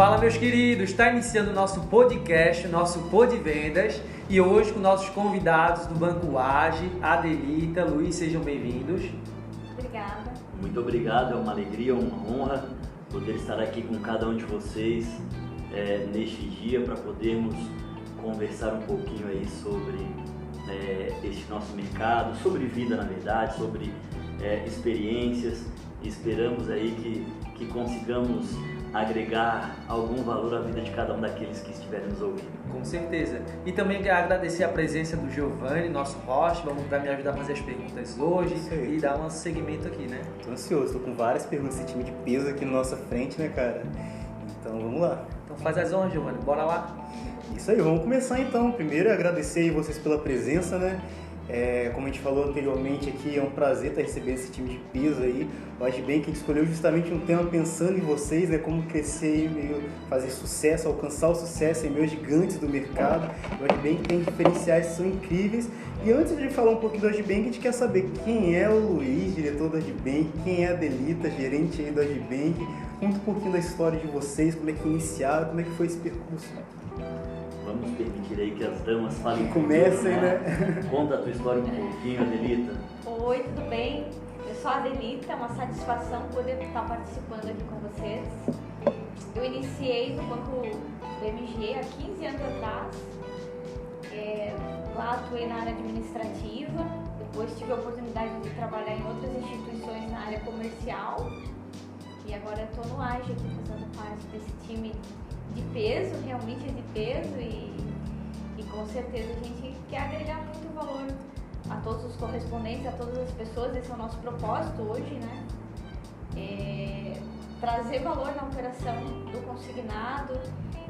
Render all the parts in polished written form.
Fala, meus queridos, está iniciando o nosso podcast, o nosso Pod Vendas, e hoje com nossos convidados do Banco Age, Adelita, Luiz, sejam bem-vindos. Obrigada. Muito obrigado, é uma alegria, uma honra poder estar aqui com cada um de vocês neste dia para podermos conversar um pouquinho aí sobre este nosso mercado, sobre vida na verdade, sobre experiências. Esperamos aí que consigamos agregar algum valor à vida de cada um daqueles que estiverem nos ouvindo. Com certeza. E também quero agradecer a presença do Giovanni, nosso host, vai me ajudar a fazer as perguntas hoje e dar um segmento aqui, né? Tô ansioso, tô com várias perguntas desse time de peso aqui na nossa frente, né, cara? Então vamos lá. Então faz as honras, Giovanni, bora lá? Isso aí, vamos começar então. Primeiro, agradecer aí vocês pela presença, né? Como a gente falou anteriormente aqui, é um prazer estar recebendo esse time de peso aí. Eu acho bem que a gente escolheu justamente um tema pensando em vocês, né? Como crescer e fazer sucesso, alcançar o sucesso em meus gigantes do mercado. Eu acho bem que tem diferenciais que são incríveis. E antes de falar um pouquinho do Agibank, a gente quer saber quem é o Luiz, diretor do Agibank, quem é a Adelita, gerente aí do Agibank. Conta um pouquinho da história de vocês, como é que iniciaram, como é que foi esse percurso. Vamos permitir aí que as damas falem. Comecem, né? Conta a tua história um pouquinho, Adelita. Oi, tudo bem? Eu sou a Adelita, é uma satisfação poder estar participando aqui com vocês. Eu iniciei no Banco BMG há 15 anos atrás. Lá atuei na área administrativa, depois tive a oportunidade de trabalhar em outras instituições na área comercial. E agora estou no AGE aqui fazendo parte desse time de peso, realmente é de peso e com certeza a gente quer agregar muito valor a todos os correspondentes, a todas as pessoas. Esse é o nosso propósito hoje, né? Trazer valor na operação do consignado,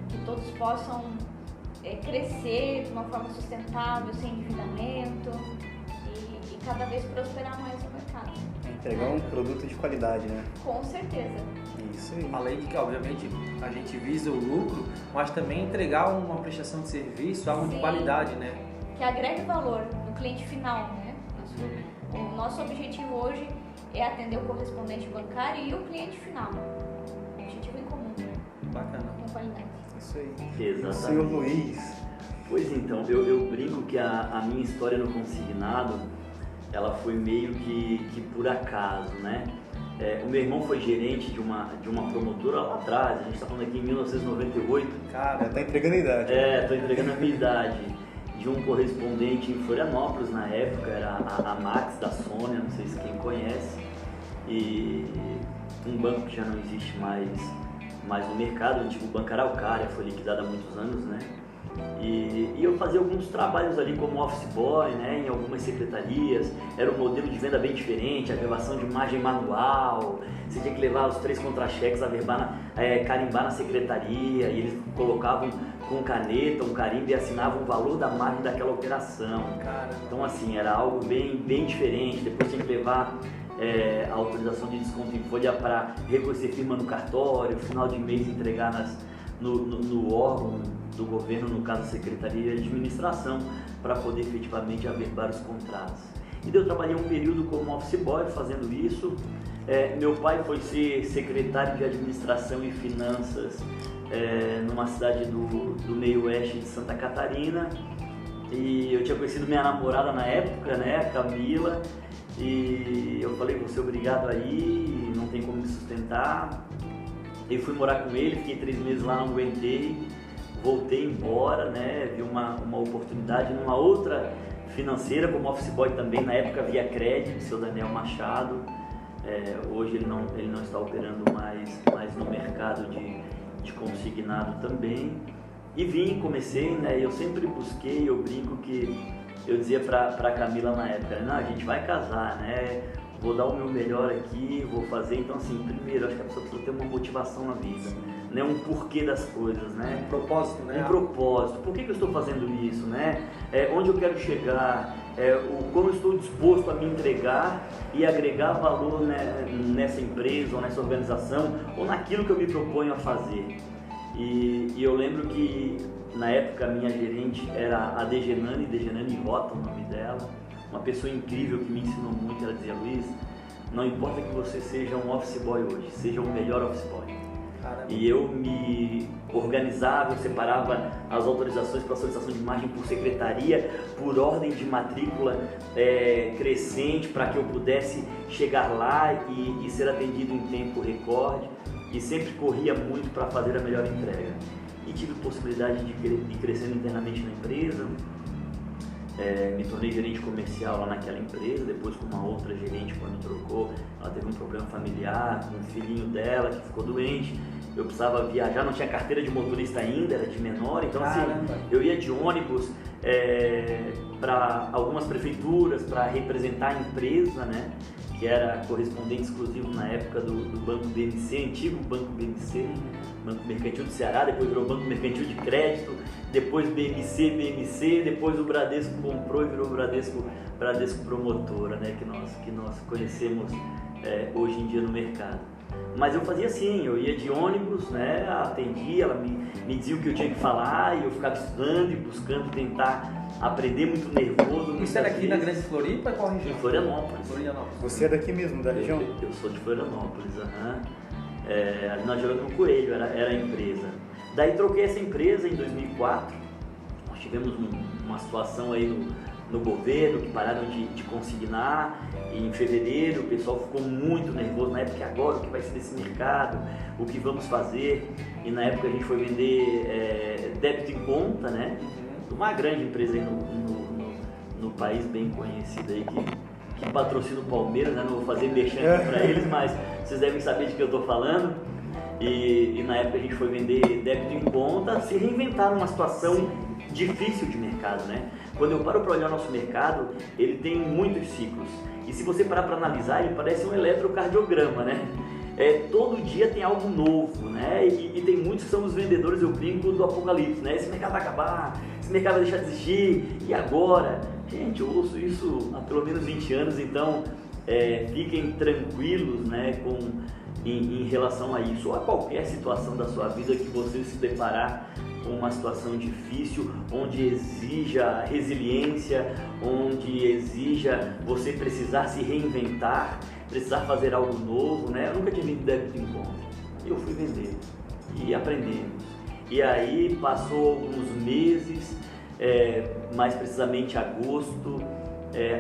que todos possam crescer de uma forma sustentável, sem endividamento e cada vez prosperar mais no mercado. Entregar um produto de qualidade, né? Com certeza. Isso aí. Além de que, obviamente, a gente visa o lucro, mas também entregar uma prestação de serviço, algo de qualidade, né? Que agregue valor no cliente final, né? O nosso objetivo hoje é atender o correspondente bancário e o cliente final. Objetivo em comum. Bacana. Com qualidade. Isso aí. Exatamente. Senhor Luiz. Pois então, eu brinco que a minha história no consignado, ela foi meio que por acaso, né? O meu irmão foi gerente de uma promotora lá atrás, a gente está falando aqui em 1998. Cara, tá entregando a idade. Tô entregando a minha idade. De um correspondente em Florianópolis na época, era a Max da Sônia, não sei se quem conhece. E um banco que já não existe mais no mercado, o antigo Banco Araucária, foi liquidado há muitos anos, né? E eu fazia alguns trabalhos ali como office boy, né, em algumas secretarias. Era um modelo de venda bem diferente, a gravação de imagem manual. Você tinha que levar os 3 contra-cheques, carimbar na secretaria, e eles colocavam com caneta, um carimbo e assinavam o valor da margem daquela operação. Então assim, era algo bem diferente. Depois tinha que levar a autorização de desconto em folha para reconhecer firma no cartório, final de mês entregar no órgão do governo, no caso a Secretaria de Administração, para poder efetivamente averbar os contratos. E daí eu trabalhei um período como office boy fazendo isso. Meu pai foi ser secretário de Administração e Finanças numa cidade do meio oeste de Santa Catarina. E eu tinha conhecido minha namorada na época, né, a Camila, e eu falei, vou ser obrigado aí, não tem como me sustentar. Eu fui morar com ele, fiquei 3 meses lá, não aguentei, voltei embora, né? Vi uma oportunidade numa outra financeira, como office boy também, na época via Credit, seu Daniel Machado. Hoje ele não está operando mais no mercado de consignado também. E comecei, né? Eu sempre busquei, eu brinco que eu dizia pra Camila na época, não, a gente vai casar, né? Vou dar o meu melhor aqui, vou fazer. Então assim, primeiro, acho que a pessoa precisa ter uma motivação na vida, né? Um porquê das coisas, né? Um propósito, né? Um propósito. Por que eu estou fazendo isso, né? Onde eu quero chegar, como eu estou disposto a me entregar e agregar valor, né, nessa empresa ou nessa organização ou naquilo que eu me proponho a fazer. E eu lembro que na época a minha gerente era a Dejanane Rota, o nome dela. Uma pessoa incrível que me ensinou muito. Ela dizia, Luiz, não importa que você seja um office boy hoje, seja o melhor office boy. Caramba. E eu me organizava, eu separava as autorizações para solicitação de imagem por secretaria, por ordem de matrícula crescente, para que eu pudesse chegar lá e ser atendido em tempo recorde, e sempre corria muito para fazer a melhor entrega. E tive possibilidade de ir crescendo internamente na empresa. Me tornei gerente comercial lá naquela empresa, depois com uma outra gerente, quando trocou, ela teve um problema familiar com um filhinho dela que ficou doente, eu precisava viajar, não tinha carteira de motorista ainda, era de menor, então assim, eu ia de ônibus para algumas prefeituras para representar a empresa, né, que era correspondente exclusivo na época do Banco BMC, antigo Banco BMC, Banco Mercantil do Ceará, depois virou Banco Mercantil de Crédito, depois BMC, depois o Bradesco comprou e virou Bradesco Promotora, né, que nós conhecemos hoje em dia no mercado. Mas eu fazia assim, eu ia de ônibus, né, atendia, ela me dizia o que eu tinha que falar e eu ficava estudando e buscando tentar aprender, muito nervoso. Isso era aqui na Grande Floripa ou qual região? Florianópolis. Você é daqui mesmo, da região? Eu sou de Florianópolis, ali na Jerônimo Coelho era a empresa. Daí troquei essa empresa em 2004, nós tivemos uma situação aí no governo, que pararam de consignar, e em fevereiro o pessoal ficou muito nervoso, na época, agora o que vai ser desse mercado, o que vamos fazer, e na época a gente foi vender débito em conta, né, de uma grande empresa aí no país, bem conhecida aí, que patrocina o Palmeiras, né, não vou fazer merchan para eles, mas vocês devem saber de que eu estou falando. E na época a gente foi vender débito em conta, se reinventar numa situação difícil de mercado, né? Quando eu paro para olhar o nosso mercado, ele tem muitos ciclos. E se você parar para analisar, ele parece um eletrocardiograma, né? Todo dia tem algo novo, né? E tem muitos que são os vendedores, eu brinco, do apocalipse, né? Esse mercado vai acabar, esse mercado vai deixar de existir, e agora? Gente, eu ouço isso há pelo menos 20 anos, então fiquem tranquilos, né, em relação a isso, ou a qualquer situação da sua vida que você se deparar com uma situação difícil, onde exija resiliência, onde exija você precisar se reinventar, precisar fazer algo novo, né? Eu nunca tinha vendido débito em conta, eu fui vender e aprendemos. E aí passou alguns meses, mais precisamente agosto,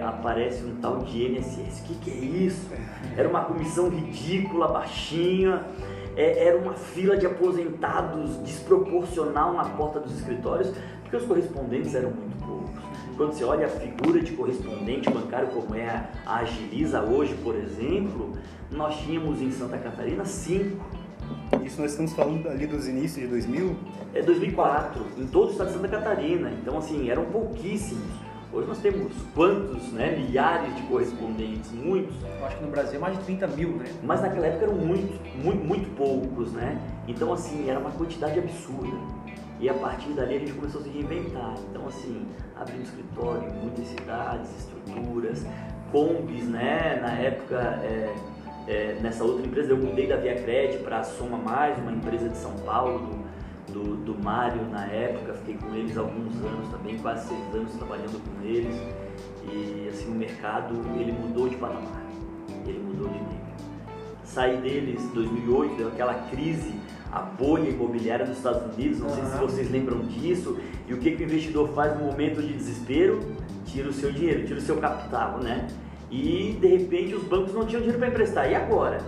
aparece um tal de INSS. O que é isso? Era uma comissão ridícula, baixinha, era uma fila de aposentados desproporcional na porta dos escritórios, porque os correspondentes eram muito poucos. Quando você olha a figura de correspondente bancário, como é a Agiliza hoje, por exemplo, nós tínhamos em Santa Catarina 5. Isso nós estamos falando ali dos inícios de 2000? 2004, em todo o estado de Santa Catarina. Então, assim, eram pouquíssimos. Hoje nós temos quantos, né? Milhares de correspondentes, muitos. Eu acho que no Brasil é mais de 30 mil, né? Mas naquela época eram muito poucos, né? Então, assim, era uma quantidade absurda. E a partir dali a gente começou a se reinventar. Então, assim, abrimos escritório em muitas cidades, estruturas, combis, né? Na época, nessa outra empresa, eu mudei da Via Cred para a Soma Mais, uma empresa de São Paulo, do Mário na época. Fiquei com eles alguns anos também, quase 6 anos trabalhando com eles. E assim, o mercado, ele mudou de patamar, ele mudou de nível. Saí deles em 2008, deu aquela crise, a bolha imobiliária nos Estados Unidos, não sei se vocês lembram disso, e o que o investidor faz no momento de desespero? Tira o seu dinheiro, tira o seu capital, né? E de repente os bancos não tinham dinheiro para emprestar, e agora?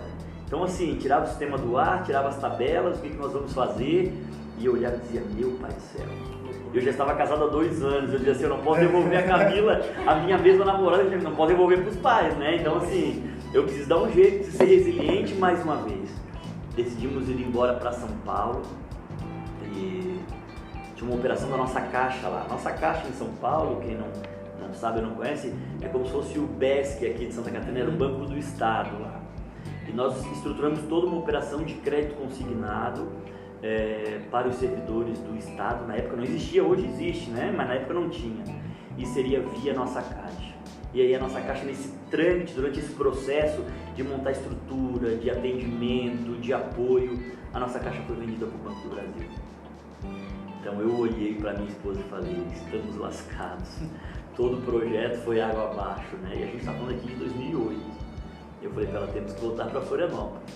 Então assim, tirava o sistema do ar, tirava as tabelas, o que nós vamos fazer? E eu olhava e dizia, meu pai do céu, eu já estava casado há 2 anos, eu dizia assim, eu não posso devolver a Camila, a minha mesma namorada, eu não posso devolver para os pais, né? Então assim, eu preciso dar um jeito, preciso ser resiliente mais uma vez. Decidimos ir embora para São Paulo e tinha uma operação da nossa caixa lá. Nossa caixa em São Paulo, quem não sabe ou não conhece, é como se fosse o BESC aqui de Santa Catarina, era o Banco do Estado lá. E nós estruturamos toda uma operação de crédito consignado para os servidores do Estado. Na época não existia, hoje existe, né? Mas na época não tinha. E seria via nossa caixa. E aí a nossa caixa, nesse trâmite, durante esse processo de montar estrutura, de atendimento, de apoio, a nossa caixa foi vendida para o Banco do Brasil. Então eu olhei para minha esposa e falei, estamos lascados. Todo o projeto foi água abaixo, né? E a gente está falando aqui de 2008. Eu falei para ela, temos que voltar para Florianópolis.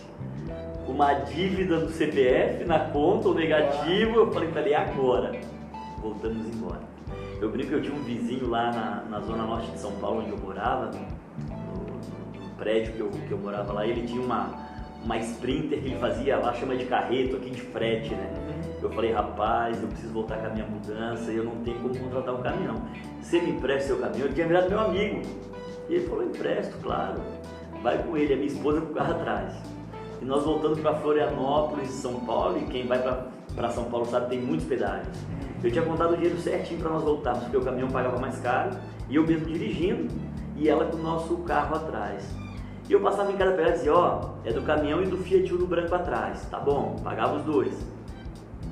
Uma dívida do CPF na conta, o negativo, eu falei para ele, agora. Voltamos embora. Eu brinco que eu tinha um vizinho lá na zona norte de São Paulo, onde eu morava, no prédio que eu morava lá, ele tinha uma Sprinter que ele fazia, lá chama de carreto, aqui de frete, né? Eu falei, rapaz, eu preciso voltar com a minha mudança e eu não tenho como contratar um caminhão. Você me empresta seu caminhão? Eu tinha virado meu amigo. E ele falou, empresto, claro. Vai com ele, a minha esposa com o carro atrás. E nós voltando para Florianópolis, São Paulo, e quem vai para São Paulo sabe, tem muitos pedágios. Eu tinha contado o dinheiro certinho para nós voltarmos, porque o caminhão pagava mais caro, e eu mesmo dirigindo, e ela com o nosso carro atrás. E eu passava em cada pedágio e dizia, ó, é do caminhão e do Fiat Uno branco atrás, tá bom? Pagava os dois.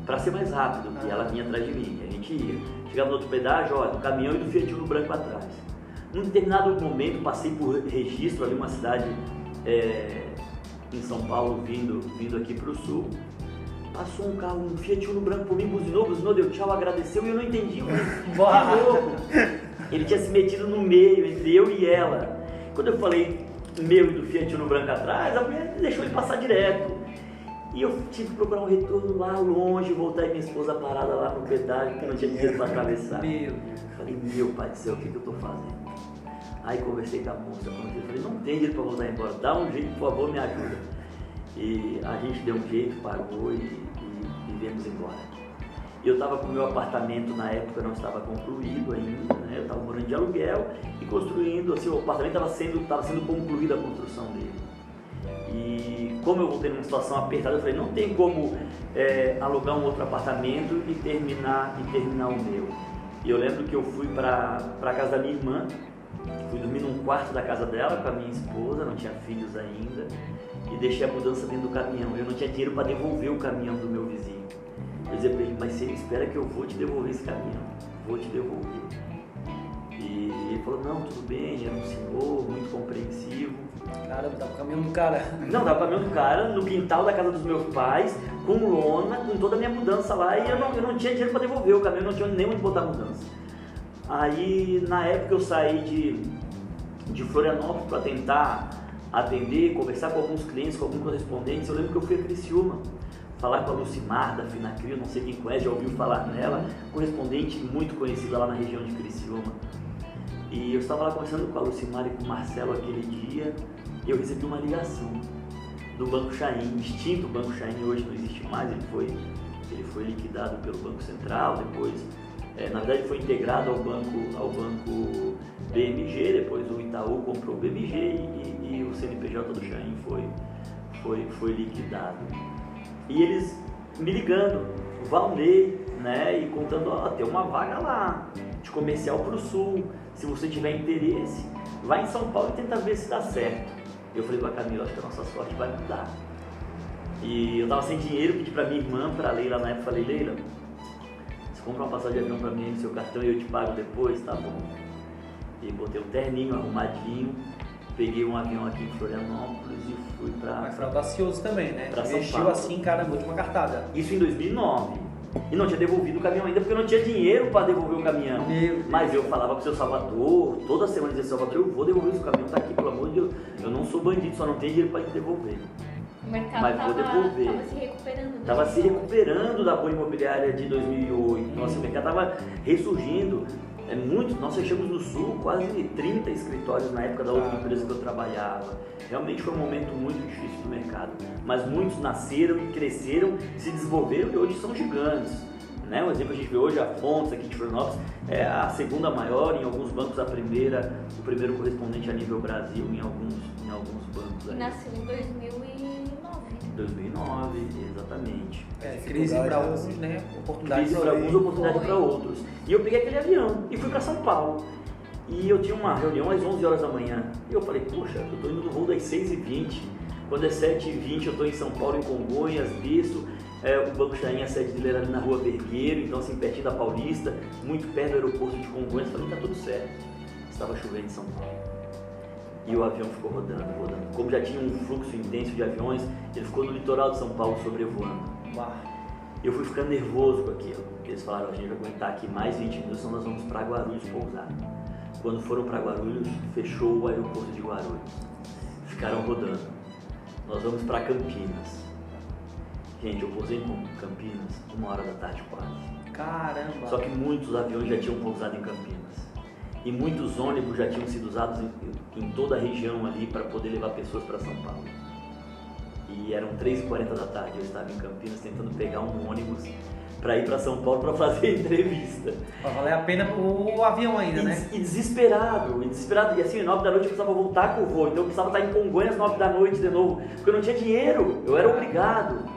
Para ser mais rápido, que ela vinha atrás de mim, a gente ia. Chegava no outro pedágio, ó, do caminhão e do Fiat Uno branco atrás. Num determinado momento, passei por Registro, ali uma cidade em São Paulo, vindo aqui para o sul. Passou um carro, um Fiat Uno branco por mim, buzinou, deu tchau, agradeceu e eu não entendi. Que louco! Ele tinha se metido no meio, entre eu e ela. Quando eu falei meu e do Fiat Uno branco atrás, a mulher deixou ele passar direto. E eu tive que procurar um retorno lá longe, voltar e minha esposa parada lá no pedágio, porque não tinha dinheiro para atravessar. Falei, meu pai do céu, o que eu estou fazendo? Aí conversei com a moça, falei, não tem dinheiro para voltar embora, dá um jeito, por favor, me ajuda. E a gente deu um jeito, pagou e viemos embora. Eu estava com o meu apartamento, na época não estava concluído ainda, né? Eu estava morando de aluguel e construindo, assim, o apartamento estava sendo concluída a construção dele. E como eu voltei numa situação apertada, eu falei, não tem como alugar um outro apartamento e terminar o meu. E eu lembro que eu fui para a casa da minha irmã, fui dormir num quarto da casa dela com a minha esposa, não tinha filhos ainda, e deixei a mudança dentro do caminhão. Eu não tinha dinheiro para devolver o caminhão do meu vizinho. Eu dizia para ele, mas você espera que eu vou te devolver esse caminhão, vou te devolver. E ele falou, não, tudo bem, era um senhor muito compreensivo. Caramba, tava com o caminhão do cara. Não, tava com o caminhão do cara no quintal da casa dos meus pais, com lona, com toda a minha mudança lá, e eu não tinha dinheiro para devolver o caminhão, não tinha nem onde botar a mudança. Aí, na época, eu saí de Florianópolis para tentar atender, conversar com alguns clientes, com alguns correspondentes. Eu lembro que eu fui a Criciúma, falar com a Lucimar da Finacrio, não sei quem conhece, já ouviu falar nela, correspondente muito conhecida lá na região de Criciúma. E eu estava lá conversando com a Lucimar e com o Marcelo aquele dia, e eu recebi uma ligação do Banco Chain, extinto Banco Chain, hoje não existe mais, ele foi liquidado pelo Banco Central, depois, na verdade foi integrado ao banco BMG, depois o Itaú comprou o BMG e o CNPJ do Chain foi liquidado. E eles me ligando, o Valnei, né, e contando, ó, tem uma vaga lá, de comercial para o sul, se você tiver interesse, vai em São Paulo e tenta ver se dá certo. Eu falei pra Camila, acho que a nossa sorte vai mudar. E eu tava sem dinheiro, pedi pra minha irmã, pra Leila na época, falei, Leila, você compra uma passagem de avião pra mim no seu cartão e eu te pago depois, tá bom? E botei um terninho arrumadinho, peguei um avião aqui em Florianópolis e fui pra... Mas foi audacioso também, né? Pra São Investiu Paulo. assim, caramba, última cartada. Isso em 2009. E não tinha devolvido o caminhão ainda, porque eu não tinha dinheiro para devolver o caminhão. Mas eu falava pro seu Salvador, toda semana dizia, Salvador, eu vou devolver esse caminhão, tá aqui, pelo amor de Deus. Eu não sou bandido, só não tenho dinheiro para te devolver. O mercado Mas vou devolver. Tava se recuperando. Estava se recuperando da bolha imobiliária de 2008. Nossa, o mercado estava ressurgindo. Nós fechamos no Sul quase 30 escritórios na época da outra empresa que eu trabalhava. Realmente foi um momento muito difícil do mercado. Mas muitos nasceram e cresceram, se desenvolveram e hoje são gigantes. Né? Um exemplo a gente vê hoje, a Fontes aqui de Florianópolis é a segunda maior, em alguns bancos o primeiro correspondente a nível Brasil em alguns bancos. Aí. Nasceu em 2009, exatamente. Crise para uns, né? Oportunidade Crise para alguns, oportunidade para outros. E eu peguei aquele avião e fui para São Paulo. E eu tinha uma reunião às 11 horas da manhã. E eu falei, poxa, eu estou indo no voo das 6h20. Quando é 7h20 eu estou em São Paulo, em Congonhas, visto. O Banco Chain, a sede dele era ali na Rua Vergueiro, então assim, pertinho da Paulista, muito perto do aeroporto de Congonhas. Falei, tá tudo certo. Estava chovendo em São Paulo. E o avião ficou rodando. Como já tinha um fluxo intenso de aviões, ele ficou no litoral de São Paulo sobrevoando. Eu fui ficando nervoso com aquilo. Eles falaram, a gente vai aguentar aqui mais 20 minutos, senão nós vamos para Guarulhos pousar. Quando foram para Guarulhos, fechou o aeroporto de Guarulhos. ficaram rodando. Nós vamos para Campinas. Gente, eu pousei em Campinas 1h quase. Caramba! Só que muitos aviões já tinham pousado em Campinas. E muitos ônibus já tinham sido usados em toda a região ali para poder levar pessoas para São Paulo. E eram 3h40 da tarde, eu estava em Campinas tentando pegar um ônibus para ir para São Paulo para fazer a entrevista. Pra valer a pena o avião ainda, né? E desesperado. E assim, 9 da noite eu precisava voltar com o voo, então eu precisava estar em Congonhas 9 da noite de novo, porque eu não tinha dinheiro, eu era obrigado.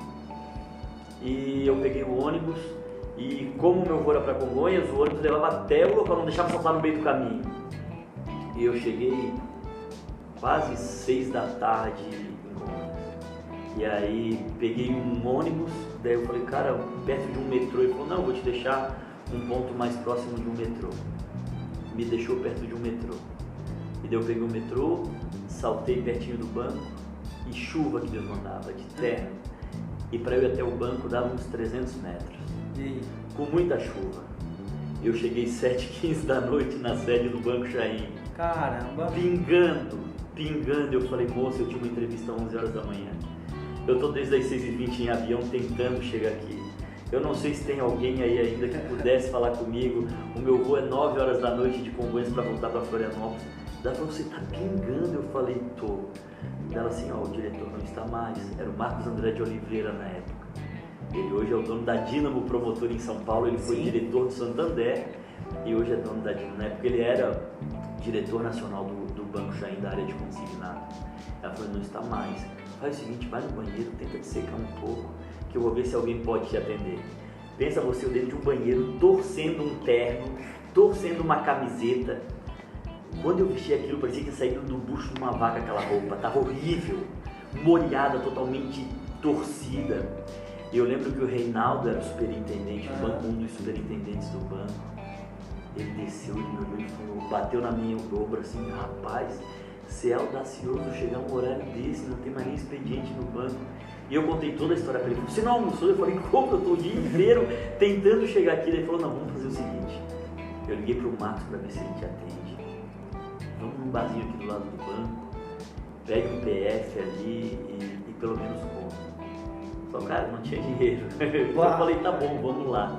E eu peguei o ônibus, e como o meu voo era para Congonhas, o ônibus levava até o local, não deixava soltar no meio do caminho. E eu cheguei quase 6 da tarde em Congonhas. E aí peguei um ônibus, daí eu falei, cara, perto de um metrô. Ele falou, não, vou te deixar um ponto mais próximo de um metrô. Me deixou perto de um metrô. E daí eu peguei o metrô, saltei pertinho do banco, e chuva que Deus mandava, de terra. E para eu ir até o banco dava uns 300 metros. E Com muita chuva. Eu cheguei 7h15 da noite na sede do Banco Chain. caramba! Pingando. Eu falei, moça, eu tinha uma entrevista às 11 horas da manhã. Eu tô desde as 6h20 em avião tentando chegar aqui. Eu não sei se tem alguém aí ainda que pudesse falar comigo. O meu voo é 9 horas da noite de Congonhas para voltar para Florianópolis. Ela falou, você tá pingando? Eu falei, tô. Ela assim, ó, o diretor não está mais. Era o Marcos André de Oliveira na época. Ele hoje é o dono da Dínamo Promotor em São Paulo. Ele foi diretor do Santander e hoje é dono da Dínamo. Na época ele era diretor nacional do Banco Chain da área de consignado. Ela falou, não está mais. Faz o seguinte, vai no banheiro, tenta te secar um pouco, que eu vou ver se alguém pode te atender. Pensa você dentro de um banheiro, torcendo um terno, torcendo uma camiseta. Quando eu vesti aquilo, parecia que ia sair do bucho de uma vaca aquela roupa. Tava horrível, molhada, totalmente torcida. E eu lembro que o Reinaldo era o superintendente do banco, um dos superintendentes do banco. Ele desceu, ele me olhou e falou, bateu na minha ombro assim, rapaz, você é audacioso chegar um horário desse, não tem mais nem expediente no banco. E eu contei toda a história para ele. Você não almoçou? Eu falei, como? Eu tô o dia inteiro tentando chegar aqui. Ele falou, não, vamos fazer o seguinte. Eu liguei pro Marcos para ver se ele te atende. Vamos num barzinho aqui do lado do banco, pegue um PF ali e pelo menos come. Só, cara, não tinha dinheiro. Eu falei, tá bom, vamos lá.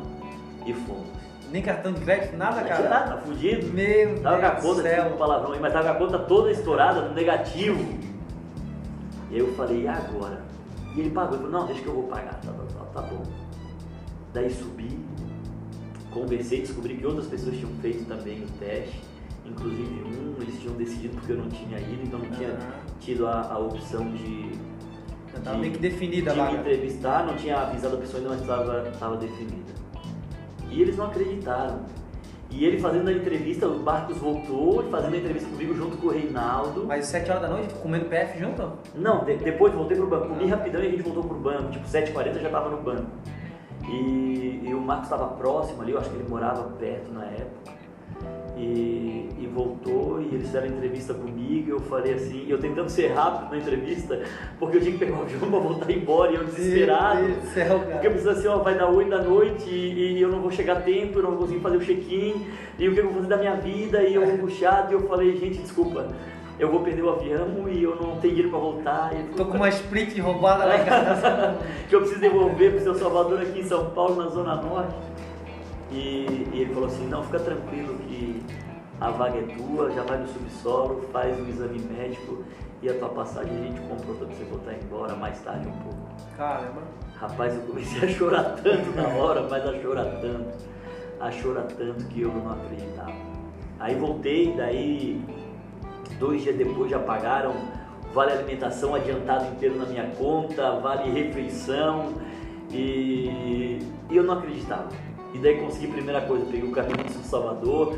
E fomos. Nem cartão de crédito, nada, cara? Não tinha nada, tá fudido. Meu tava Deus com a conta, do céu. desculpa o palavrão aí, mas tava com a conta toda estourada, no negativo. E eu falei, e agora? E ele pagou, ele falou, não, deixa que eu vou pagar, tá bom. Daí subi, conversei, descobri que outras pessoas tinham feito também o teste. Inclusive eles tinham decidido porque eu não tinha ido, então não tinha tido a opção de... Já estava meio que definida a de me vaga. entrevistar, não tinha avisado a pessoa ainda, mas estava definida. E eles não acreditaram. E ele fazendo a entrevista, o Marcos voltou e fazendo a entrevista comigo junto com o Reinaldo. Mas 7 horas da noite, comendo PF junto? Não, depois voltei pro banco, comi rapidão e a gente voltou pro banco, tipo 7h40 já estava no banco. E o Marcos estava próximo ali, eu acho que ele morava perto na época. E voltou e eles fizeram entrevista comigo e eu falei assim, eu tentando ser rápido na entrevista, porque eu tinha que pegar o avião pra voltar embora e eu desesperado. Meu Deus do céu, cara. Porque eu pensei assim, ó, vai dar 8 da noite e eu não vou chegar a tempo, eu não vou conseguir fazer o check-in, e o que eu vou fazer da minha vida, e eu vou puxado, e eu falei, gente, desculpa, eu vou perder o avião e eu não tenho dinheiro pra voltar. E Tô com uma Sprint roubada lá em casa. que eu preciso devolver pro seu Salvador aqui em São Paulo, na Zona Norte. E ele falou assim, não, fica tranquilo que a vaga é tua, já vai no subsolo, faz um exame médico e a tua passagem a gente comprou pra você voltar embora mais tarde um pouco. Caramba. Rapaz, eu comecei a chorar tanto na hora, mas a chorar tanto que eu não acreditava. Aí voltei, daí 2 dias depois já pagaram vale alimentação adiantado inteiro na minha conta, vale refeição e eu não acreditava. E daí consegui a primeira coisa, peguei o caminho de São Salvador,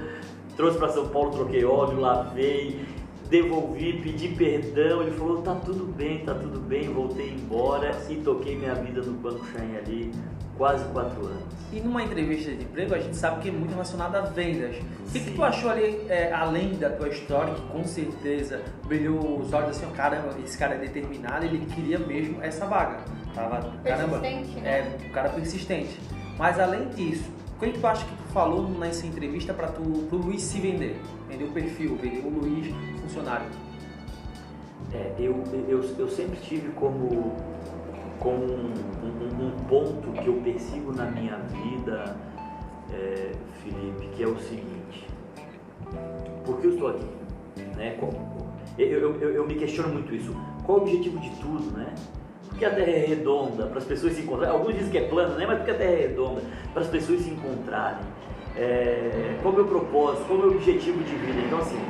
trouxe para São Paulo, troquei óleo, lavei, devolvi, pedi perdão, ele falou, tá tudo bem, voltei embora e toquei minha vida no Banco Chain ali, quase 4 anos. E numa entrevista de emprego, a gente sabe que é muito relacionado a vendas. O que tu achou ali, além da tua história, que com certeza brilhou os olhos assim, caramba, esse cara é determinado, ele queria mesmo essa vaga. Caramba, Persistente, né? um cara persistente. Mas além disso, o que tu acha que tu falou nessa entrevista pro Luiz se vender? Vender o perfil, vender o Luiz funcionário? Eu sempre tive como um ponto que eu persigo na minha vida, Felipe, que é o seguinte: por que eu estou aqui? Né? Eu me questiono muito isso. Qual é o objetivo de tudo, né? Por que a Terra é redonda? Para as pessoas se encontrarem. Alguns dizem que é plana, né? Mas por que a Terra é redonda? Para as pessoas se encontrarem. Qual é o meu propósito? Qual é o meu objetivo de vida? Então, assim,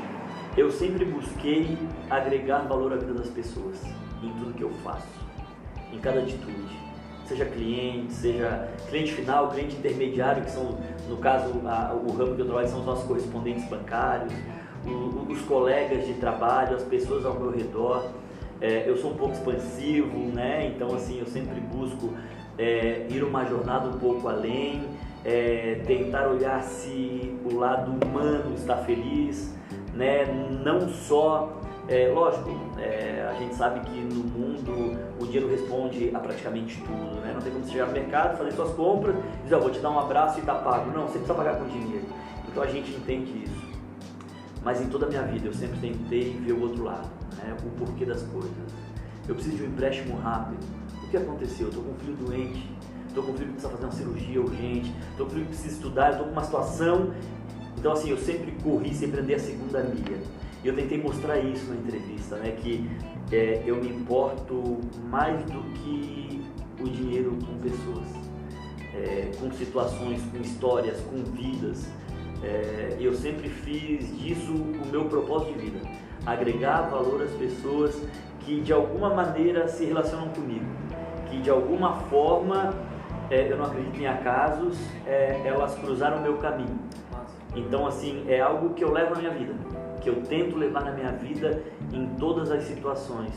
eu sempre busquei agregar valor à vida das pessoas, em tudo que eu faço, em cada atitude. Seja cliente final, cliente intermediário, que são, no caso, o ramo que eu trabalho são os nossos correspondentes bancários, os colegas de trabalho, as pessoas ao meu redor. Eu sou um pouco expansivo, né? Então, assim, eu sempre busco ir uma jornada um pouco além, tentar olhar se o lado humano está feliz, né? Não só, lógico, a gente sabe que no mundo o dinheiro responde a praticamente tudo, né? Não tem como você chegar no mercado, fazer suas compras, dizer, vou te dar um abraço e tá pago. Não, você precisa pagar com dinheiro. Então a gente entende isso. Mas em toda a minha vida eu sempre tentei ver o outro lado, né? O porquê das coisas. Eu preciso de um empréstimo rápido. O que aconteceu? Eu estou com um filho doente, estou com um filho que precisa fazer uma cirurgia urgente, estou com um filho que precisa estudar, eu estou com uma situação. Então, assim, eu sempre corri, sempre andei a segunda milha. E eu tentei mostrar isso na entrevista, né? Que eu me importo mais do que o dinheiro com pessoas, com situações, com histórias, com vidas. Eu sempre fiz disso o meu propósito de vida, agregar valor às pessoas que de alguma maneira se relacionam comigo, que de alguma forma, eu não acredito em acasos, elas cruzaram o meu caminho. Então, assim, é algo que eu levo na minha vida, que eu tento levar na minha vida em todas as situações.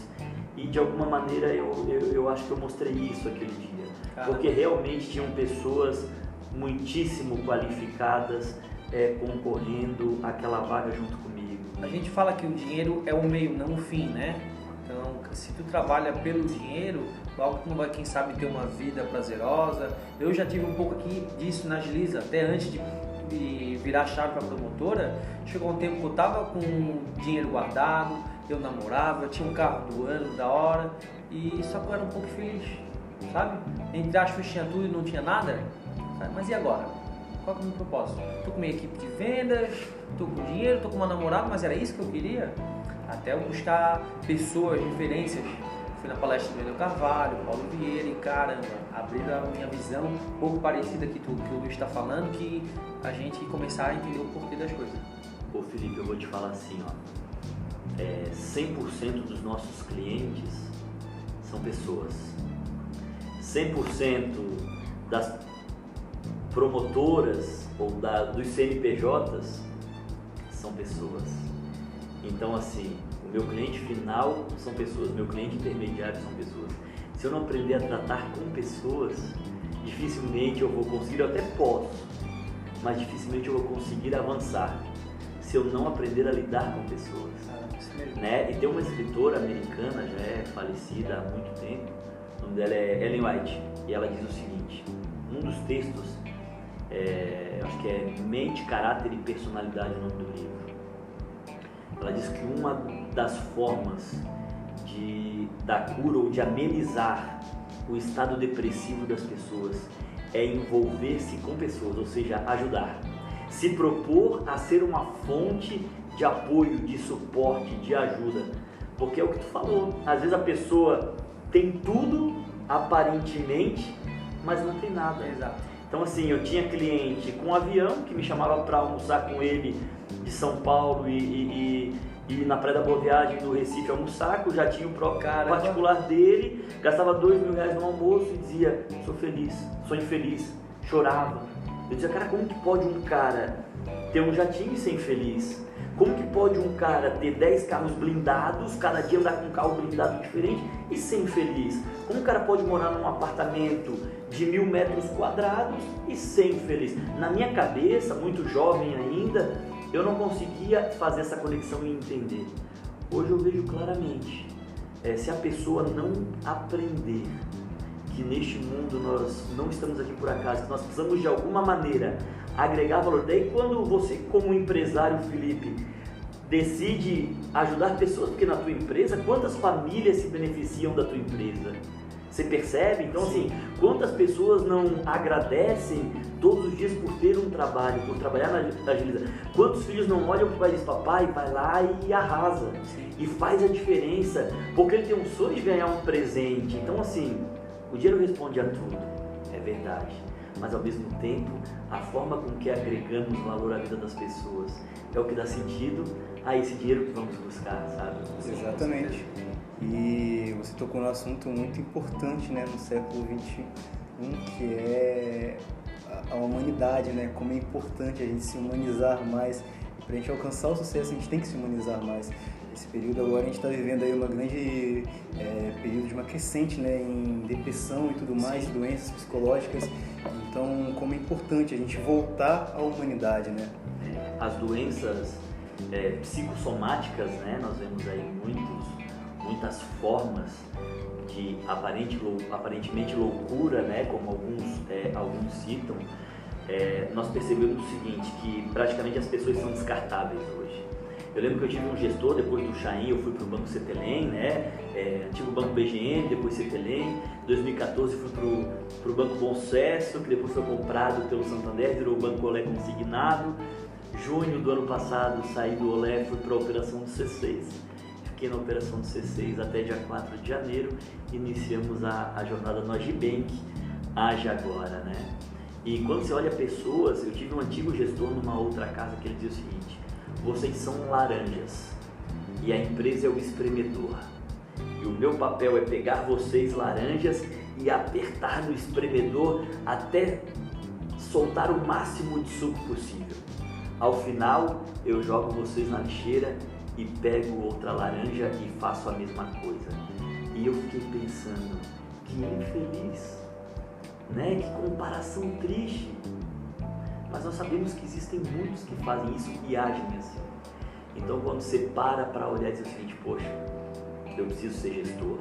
E de alguma maneira eu acho que eu mostrei isso aquele dia, porque realmente tinham pessoas muitíssimo qualificadas concorrendo àquela vaga junto comigo. A gente fala que o dinheiro é o meio, não o fim, né? Então, se tu trabalha pelo dinheiro, logo tu não vai, quem sabe, ter uma vida prazerosa. Eu já tive um pouco aqui disso na Agiliza, até antes de virar a chave para a promotora. Chegou um tempo que eu tava com dinheiro guardado, eu namorava, eu tinha um carro do ano, da hora, e só que eu era um pouco feliz, sabe? Entre aspas, tinha tudo e não tinha nada, sabe? Mas e agora? Qual é o meu propósito? Tô com minha equipe de vendas, tô com dinheiro, tô com uma namorada, mas era isso que eu queria? Até eu buscar pessoas, referências. Fui na palestra do Wendel Carvalho, Paulo Vieira, e caramba, abriu a minha visão um pouco parecida que o Luiz está falando, que a gente começar a entender o porquê das coisas. Ô Felipe, eu vou te falar assim, ó, 100% dos nossos clientes são pessoas. 100% das promotoras ou dos CNPJs são pessoas. Então, assim, o meu cliente final são pessoas, meu cliente intermediário são pessoas. Se eu não aprender a tratar com pessoas, dificilmente eu vou conseguir, eu até posso, mas dificilmente eu vou conseguir avançar se eu não aprender a lidar com pessoas. Né? E tem uma escritora americana, já é falecida há muito tempo, o nome dela é Ellen White, e ela diz o seguinte, um dos textos, acho que é Mente, Caráter e Personalidade, o nome do livro. Ela diz que uma das formas da cura ou de amenizar o estado depressivo das pessoas é envolver-se com pessoas, ou seja, ajudar. Se propor a ser uma fonte de apoio, de suporte, de ajuda. Porque é o que tu falou, às vezes a pessoa tem tudo, aparentemente, mas não tem nada. Exato. Então, assim, eu tinha cliente com um avião que me chamava para almoçar com ele de São Paulo e na Praia da Boa Viagem do Recife almoçar, que eu já tinha o próprio particular dele, gastava R$2.000 no almoço e dizia, sou feliz, sou infeliz, chorava. Eu dizia, cara, como que pode um cara ter um jatinho e ser infeliz? Como que pode um cara ter 10 carros blindados, cada dia andar com um carro blindado diferente e ser infeliz? Como um cara pode morar num apartamento de 1.000 metros quadrados e ser infeliz? Na minha cabeça, muito jovem ainda, eu não conseguia fazer essa conexão e entender. Hoje eu vejo claramente, se a pessoa não aprender que neste mundo nós não estamos aqui por acaso, que nós precisamos de alguma maneira agregar valor. Daí quando você, como empresário, Felipe, decide ajudar pessoas, porque na tua empresa, quantas famílias se beneficiam da tua empresa? Você percebe? Então, assim, quantas pessoas não agradecem todos os dias por ter um trabalho, por trabalhar na agilidade? Quantos filhos não olham para o pai e dizem, papai, vai lá e arrasa. E faz a diferença, porque ele tem um sonho de ganhar um presente. Então, assim, o dinheiro responde a tudo, é verdade. Mas, ao mesmo tempo, a forma com que agregamos valor à vida das pessoas é o que dá sentido a esse dinheiro que vamos buscar, sabe? Exatamente. E você tocou num assunto muito importante, né, no século XXI, que é a humanidade, né? Como é importante a gente se humanizar mais. Para a gente alcançar o sucesso, a gente tem que se humanizar mais. Esse período agora a gente está vivendo aí uma grande período de uma crescente, né, em depressão e tudo mais, doenças psicológicas. Então, como é importante a gente voltar à humanidade, né? As doenças psicossomáticas, né? Nós vemos aí muitas formas de aparentemente loucura, né? Como alguns citam. Nós percebemos o seguinte, que praticamente as pessoas são descartáveis hoje. Eu lembro que eu tive um gestor, depois do Chain, eu fui para o Banco Cetelem, né? Tive o Banco BGN, depois Cetelem. Em 2014 fui para o Banco Bom Sucesso, que depois foi comprado pelo Santander, virou o Banco Olé Consignado. Junho do ano passado saí do Olé, fui para a operação do C6. Fiquei na operação do C6 até dia 4 de janeiro. Iniciamos a jornada no Agibank, Age Agora, né? E quando você olha pessoas, eu tive um antigo gestor numa outra casa que ele dizia o seguinte: vocês são laranjas e a empresa é o espremedor. E o meu papel é pegar vocês laranjas e apertar no espremedor até soltar o máximo de suco possível. Ao final, eu jogo vocês na lixeira e pego outra laranja e faço a mesma coisa. E eu fiquei pensando, que infeliz, né? Que comparação triste. Mas nós sabemos que existem muitos que fazem isso e agem assim. Então, quando você para olhar e dizer o seguinte, poxa, eu preciso ser gestor,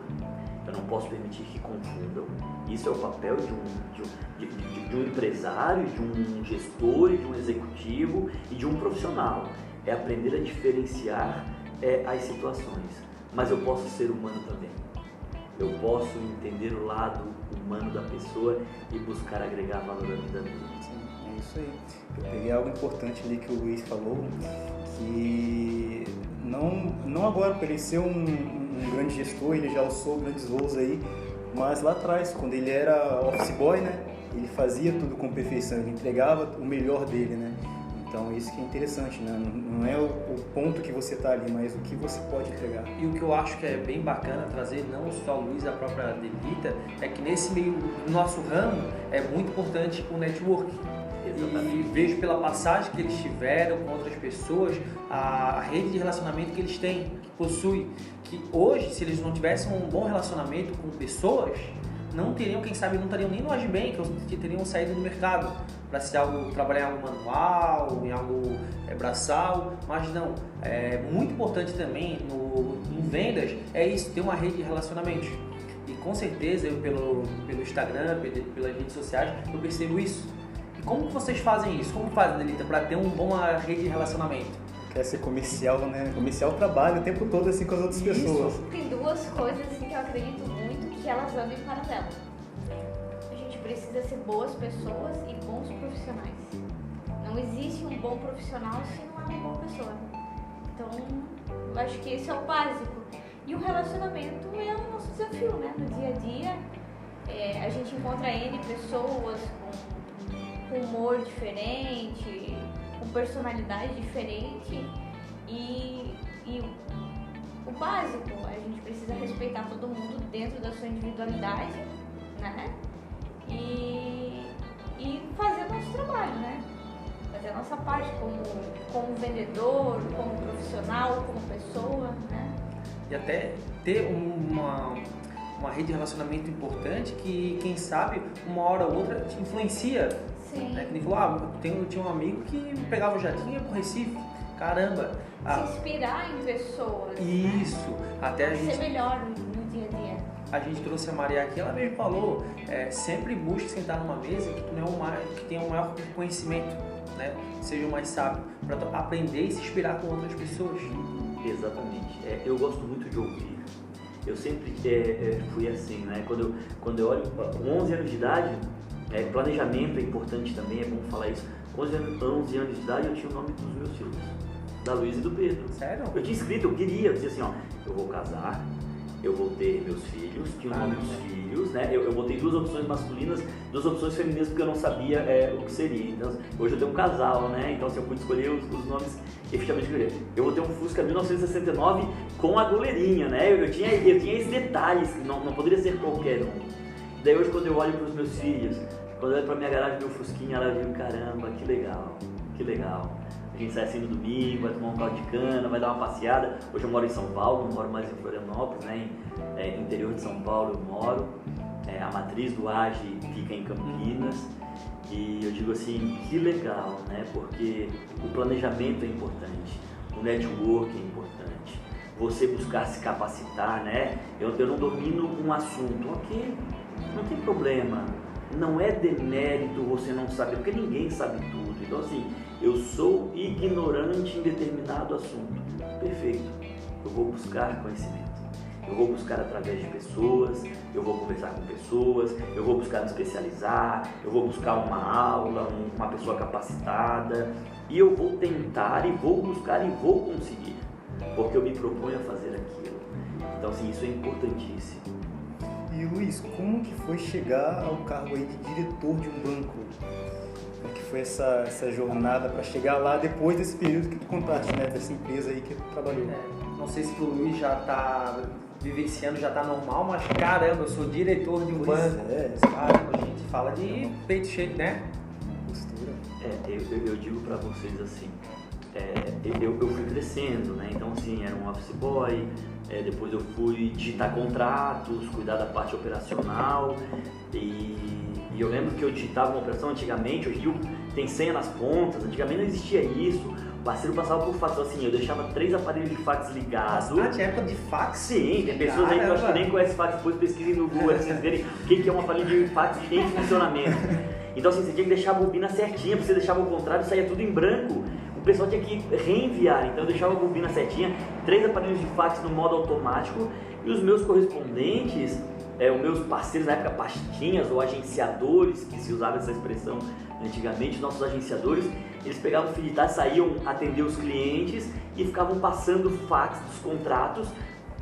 eu não posso permitir que confundam. Isso é o papel de um empresário, de um gestor, de um executivo e de um profissional. É aprender a diferenciar as situações. Mas eu posso ser humano também. Eu posso entender o lado humano da pessoa e buscar agregar valor à vida dele. É isso aí. Eu peguei algo importante ali que o Luiz falou, que não agora por ele ser um grande gestor, ele já alçou grandes voos aí, mas lá atrás, quando ele era office boy, né, ele fazia tudo com perfeição, ele entregava o melhor dele, né? Então isso que é interessante, né? Não é o ponto que você está ali, mas o que você pode entregar. E o que eu acho que é bem bacana trazer, não só o Luiz, a própria Delita, é que nesse meio do nosso ramo é muito importante o network. Exatamente. E vejo pela passagem que eles tiveram com outras pessoas, a rede de relacionamento que eles têm, que possuem, que hoje, se eles não tivessem um bom relacionamento com pessoas, não teriam, quem sabe, não estariam nem no Agibank, ou teriam saído do mercado para trabalhar em algo manual, em algo braçal, mas não. É muito importante também em vendas, é isso, ter uma rede de relacionamentos. E com certeza, eu pelo Instagram, pelas redes sociais, eu percebo isso. E como que vocês fazem isso? Como fazem, Delita, para ter uma boa rede de relacionamento? Quer ser comercial, né? Comercial trabalha o tempo todo assim com as outras pessoas. Tem duas coisas assim, que eu acredito muito que elas andam em paralelo. A gente precisa ser boas pessoas e bons profissionais. Não existe um bom profissional se não é uma boa pessoa. Então, eu acho que esse é o básico. E o relacionamento é o nosso desafio, né? No dia a dia, a gente encontra N pessoas com humor diferente, com personalidade diferente e o básico, a gente precisa respeitar todo mundo dentro da sua individualidade, né? E fazer o nosso trabalho, né? Fazer a nossa parte como vendedor, como profissional, como pessoa, né? E até ter uma rede de relacionamento importante que, quem sabe, uma hora ou outra te influencia. Sim. Né? Que nem falou, eu tinha um amigo que pegava o jatinho e ia pro Recife. Caramba! Se inspirar em pessoas. Isso! Né? Até a gente ser melhor no dia a dia. A gente trouxe a Maria aqui, ela mesmo falou, sempre busque sentar numa mesa que tenha o maior conhecimento. né, sejam mais sábios, para aprender e se inspirar com outras pessoas. Exatamente. Eu gosto muito de ouvir. Eu sempre fui assim, né? Quando eu olho, com 11 anos de idade, planejamento é importante também, é bom falar isso. Com 11 anos de idade eu tinha o nome dos meus filhos, da Luísa e do Pedro. Sério? Eu tinha escrito, eu dizia assim, ó, eu vou casar, eu vou ter meus filhos, tinha o nome dos filhos, né? Eu botei 2 opções masculinas, 2 opções femininas porque eu não sabia o que seria. Então, hoje eu tenho um casal, né? Então, assim, eu pude escolher os nomes efetivamente que eu queria. Eu vou ter um Fusca 1969 com a goleirinha, né? Eu tinha esses detalhes, não poderia ser qualquer um. Daí hoje, quando eu olho para os meus filhos, quando eu olho para minha garagem, meu Fusquinha, ela digo, caramba, que legal, que legal. A gente sai assim no domingo, vai tomar um caldo de cana, vai dar uma passeada. Hoje eu moro em São Paulo, não moro mais em Florianópolis, né? Interior de São Paulo eu moro. A matriz do AGE fica em Campinas. E eu digo assim, que legal, né? Porque o planejamento é importante, o network é importante, você buscar se capacitar, né? Eu não domino um assunto, ok, não tem problema. Não é demérito você não saber, porque ninguém sabe tudo. Então assim, eu sou ignorante em determinado assunto. Perfeito, eu vou buscar conhecimento. Eu vou buscar através de pessoas, eu vou conversar com pessoas, eu vou buscar me especializar, eu vou buscar uma aula, uma pessoa capacitada e eu vou tentar e vou buscar e vou conseguir, porque eu me proponho a fazer aquilo. Então assim, isso é importantíssimo. E Luiz, como que foi chegar ao cargo aí de diretor de um banco? Como que foi essa jornada para chegar lá depois desse período que tu contaste, né? Dessa empresa aí que tu trabalhou? Não sei se pro Luiz já tá vivenciando, já tá normal, mas caramba, eu sou diretor de um banco. Caramba, a gente fala de peito cheio, né? Postura. Eu digo para vocês assim, eu fui crescendo, né? Então assim, era um office boy, depois eu fui digitar contratos, cuidar da parte operacional e eu lembro que eu digitava uma operação antigamente, hoje tem senha nas pontas, antigamente não existia isso. O parceiro passava por fax, assim, eu deixava 3 aparelhos de fax ligados. Tinha época de fax? Sim, tem pessoas aí que eu acho que nem conhecem fax, depois pesquisem no Google, vocês verem o que é um aparelho de fax em funcionamento. Então assim, você tinha que deixar a bobina certinha, porque você deixava o contrário, saía tudo em branco. O pessoal tinha que reenviar, então eu deixava a bobina certinha, 3 aparelhos de fax no modo automático e os meus correspondentes, os meus parceiros na época, pastinhas ou agenciadores, que se usava essa expressão antigamente, nossos agenciadores, eles pegavam o fio de tarde, saíam atender os clientes e ficavam passando fax dos contratos.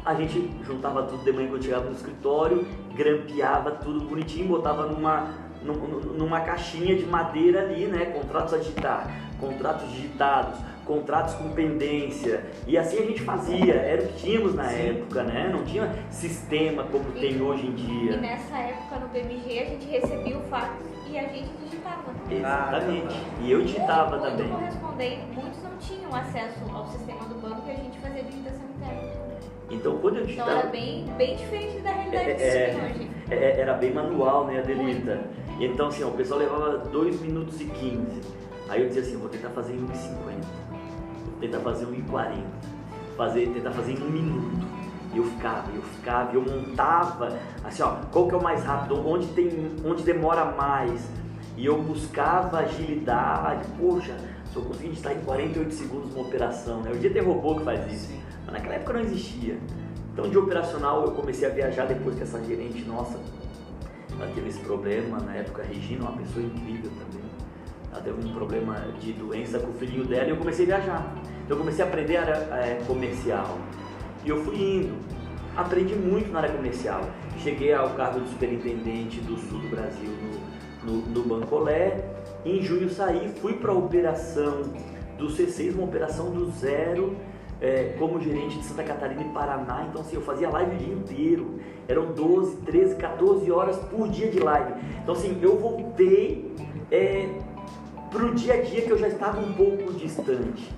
A gente juntava tudo de manhã quando chegava no escritório, grampeava tudo bonitinho, botava numa caixinha de madeira ali, né? Contratos a digitar, contratos digitados, contratos com pendência, e assim a gente fazia, era o que tínhamos na época, né? Não tinha sistema como tem hoje em dia. E nessa época no BMG a gente recebia o fax e a gente digitava. Exatamente, e eu digitava também. Muitos não tinham acesso ao sistema do banco e a gente fazia digitação interna. Então quando eu digitava... Então era bem diferente da realidade que se tem hoje. Era bem manual, né, Adelita? Então assim, o pessoal levava 2 minutos e 15. Aí eu dizia assim, vou tentar fazer em 1,50. Tentar fazer 1,40, tentar fazer em 1 minuto. E eu ficava, eu montava, assim, ó, qual que é o mais rápido, onde demora mais. E eu buscava agilidade, poxa, se eu conseguir estar em 48 segundos uma operação, né? Hoje em dia tem robô que faz isso, mas naquela época não existia. Então de operacional eu comecei a viajar depois que essa gerente nossa, ela teve esse problema, na época a Regina, uma pessoa incrível também. Ela teve um problema de doença com o filhinho dela e eu comecei a viajar. Então eu comecei a aprender a área comercial. E eu fui indo, aprendi muito na área comercial. Cheguei ao cargo de superintendente do sul do Brasil no Bancolé. Em junho saí, fui para a operação do C6, uma operação do zero, como gerente de Santa Catarina e Paraná. Então assim, eu fazia live o dia inteiro. Eram 12, 13, 14 horas por dia de live. Então assim, eu voltei... para o dia a dia que eu já estava um pouco distante.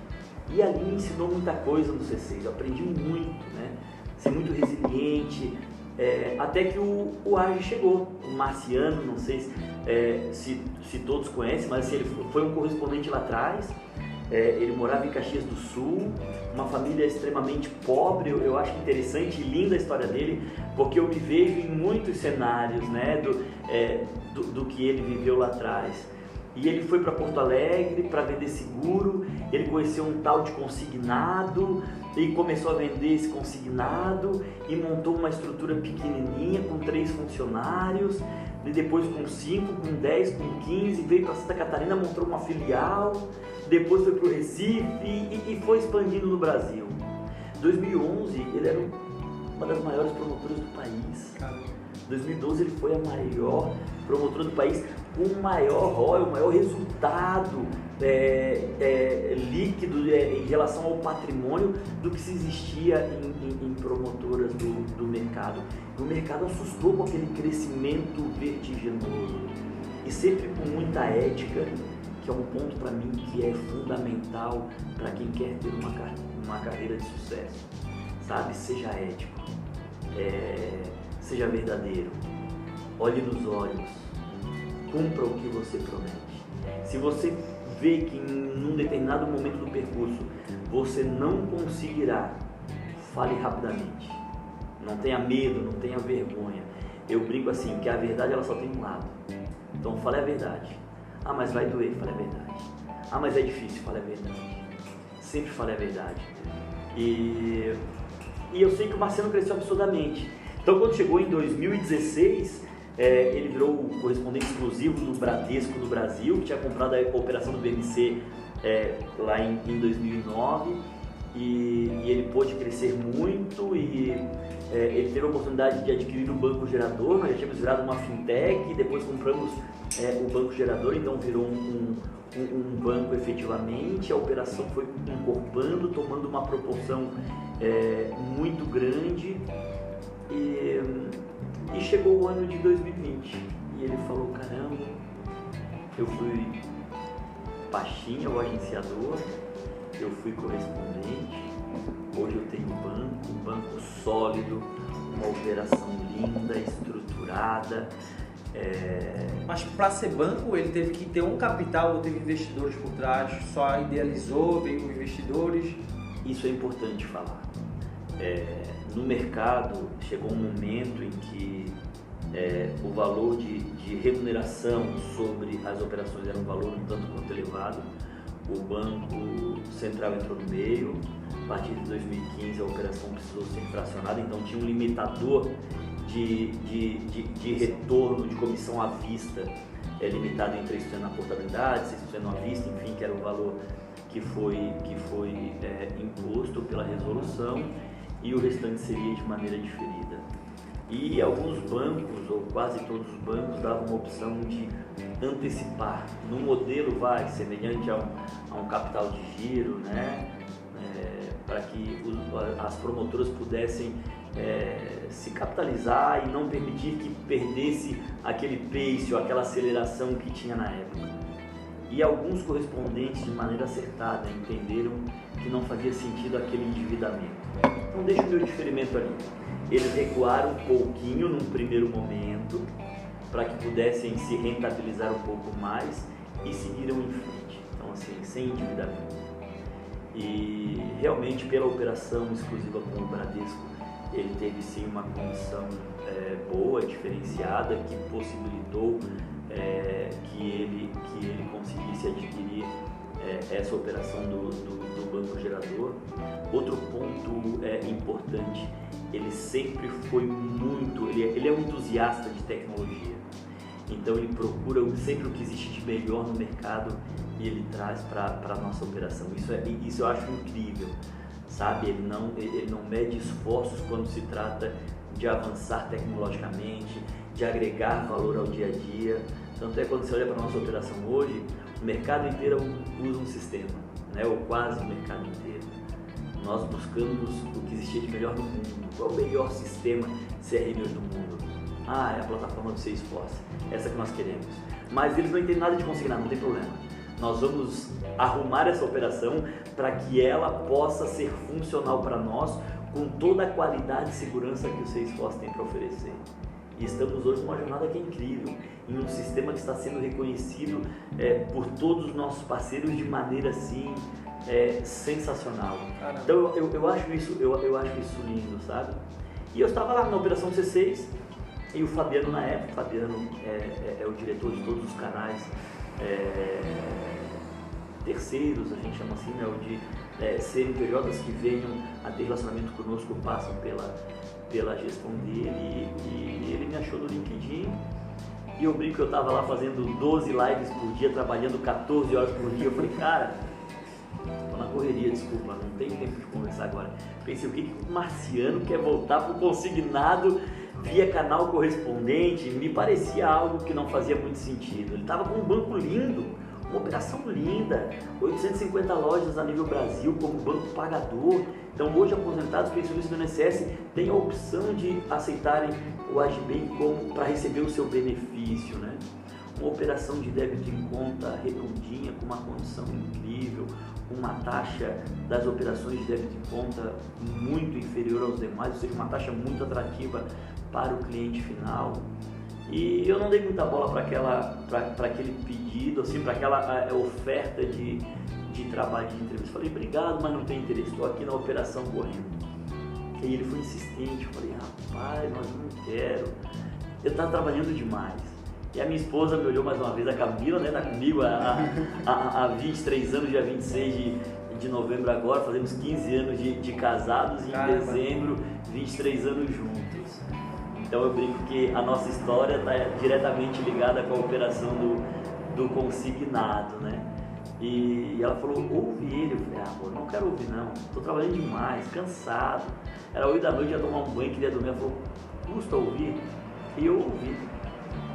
E ali me ensinou muita coisa no C6, eu aprendi muito, né? Ser muito resiliente, até que o AGE chegou, o Marciano, não sei se todos conhecem, mas assim, ele foi um correspondente lá atrás, ele morava em Caxias do Sul, uma família extremamente pobre. Eu acho interessante e linda a história dele, porque eu me vejo em muitos cenários, né, do que ele viveu lá atrás. E ele foi para Porto Alegre para vender seguro, ele conheceu um tal de consignado e começou a vender esse consignado e montou uma estrutura pequenininha com 3 funcionários, e depois com 5, com 10, com 15, veio para Santa Catarina, montou uma filial, depois foi para o Recife e foi expandindo no Brasil. Em 2011 ele era uma das maiores promotoras do país. Em 2012 ele foi a maior promotora do país, com o maior ROI, o maior resultado líquido em relação ao patrimônio do que se existia em promotoras do mercado. E o mercado assustou com aquele crescimento vertiginoso e sempre com muita ética, que é um ponto para mim que é fundamental para quem quer ter uma carreira de sucesso, sabe? Seja ético, seja verdadeiro, olhe nos olhos, cumpra o que você promete. Se você vê que em um determinado momento do percurso você não conseguirá, fale rapidamente. Não tenha medo, não tenha vergonha. Eu brinco assim, que a verdade ela só tem um lado. Então fale a verdade. Ah, mas vai doer, fale a verdade. Ah, mas é difícil, fale a verdade. Sempre fale a verdade. E eu sei que o Marciano cresceu absurdamente. Então quando chegou em 2016, ele virou o correspondente exclusivo do Bradesco no Brasil, que tinha comprado a operação do BMC lá em 2009, e ele pôde crescer muito e ele teve a oportunidade de adquirir o Banco Gerador. Nós já tínhamos virado uma fintech, depois compramos o Banco Gerador, então virou um banco efetivamente. A operação foi encorpando, tomando uma proporção muito grande. E chegou o ano de 2020 e ele falou: caramba, eu fui pastinha, o agenciador, eu fui correspondente, hoje eu tenho um banco sólido, uma operação linda, estruturada. Mas para ser banco ele teve que ter um capital ou teve investidores por trás? Só idealizou, veio com investidores? Isso é importante falar. No mercado chegou um momento em que o valor de remuneração sobre as operações era um valor um tanto quanto elevado. O Banco Central entrou no meio. A partir de 2015 a operação precisou ser fracionada, então tinha um limitador de retorno de comissão à vista limitado em 3% na portabilidade, 6% à vista, enfim, que era o valor que foi imposto pela resolução, e o restante seria de maneira diferida. E alguns bancos, ou quase todos os bancos, davam uma opção de antecipar, no modelo semelhante a um capital de giro, né? Para que as promotoras pudessem se capitalizar e não permitir que perdesse aquele pace ou aquela aceleração que tinha na época. E alguns correspondentes, de maneira acertada, entenderam que não fazia sentido aquele endividamento. Então deixa o meu diferimento ali. Eles recuaram um pouquinho num primeiro momento para que pudessem se rentabilizar um pouco mais e seguiram em frente. Então assim, sem endividamento. E realmente pela operação exclusiva com o Bradesco, ele teve sim uma condição boa, diferenciada, que possibilitou que ele conseguisse adquirir essa operação do Banco Gerador. Outro ponto importante, ele sempre foi ele é um entusiasta de tecnologia, então ele procura sempre o que existe de melhor no mercado e ele traz para a nossa operação. Isso eu acho incrível, sabe? Ele não mede esforços quando se trata de avançar tecnologicamente, de agregar valor ao dia a dia. Tanto é quando você olha para a nossa operação hoje, o mercado inteiro usa um sistema, né? Ou quase o mercado inteiro. Nós buscamos o que existia de melhor no mundo. Qual é o melhor sistema CRM do mundo? É a plataforma do Salesforce, essa que nós queremos. Mas eles não entendem nada de consignado, não tem problema. Nós vamos arrumar essa operação para que ela possa ser funcional para nós, com toda a qualidade e segurança que o Salesforce tem para oferecer. E estamos hoje numa jornada que é incrível, em um sistema que está sendo reconhecido por todos os nossos parceiros de maneira assim sensacional. Caramba. Então eu acho isso lindo, sabe? E eu estava lá na operação C6 e o Fabiano na época, o Fabiano é o diretor de todos os canais terceiros, a gente chama assim, né, ou de CNPJs que venham a ter relacionamento conosco, passam pela gestão dele, e ele me achou no LinkedIn, e eu brinco que eu estava lá fazendo 12 lives por dia, trabalhando 14 horas por dia. Eu falei, cara, tô na correria, desculpa, não tem tempo de conversar agora. Pensei, o que o Marciano quer voltar pro consignado via canal correspondente? Me parecia algo que não fazia muito sentido. Ele estava com um banco lindo, uma operação linda, 850 lojas a nível Brasil como banco pagador. Então hoje aposentados, pensionistas do INSS têm a opção de aceitarem o Agibank como para receber o seu benefício, né? Uma operação de débito em conta redondinha, com uma condição incrível, uma taxa das operações de débito em conta muito inferior aos demais, ou seja, uma taxa muito atrativa para o cliente final. E eu não dei muita bola para aquele pedido, assim, para aquela oferta de trabalho de entrevista. Falei, obrigado, mas não tem interesse, estou aqui na operação correndo. E ele foi insistente, eu falei, rapaz, mas eu não quero, eu estava trabalhando demais. E a minha esposa me olhou mais uma vez, a Camila, né, está comigo há 23 anos, dia 26 de novembro agora, fazemos 15 anos de casados, e em dezembro, 23 anos juntos. Então eu brinco que a nossa história está diretamente ligada com a operação do consignado, né? E ela falou, ouve ele. Eu falei, amor, não quero ouvir não, estou trabalhando demais, cansado. Era 8 da noite, ia tomar um banho, queria dormir. Ela falou, custa ouvir? E eu ouvi.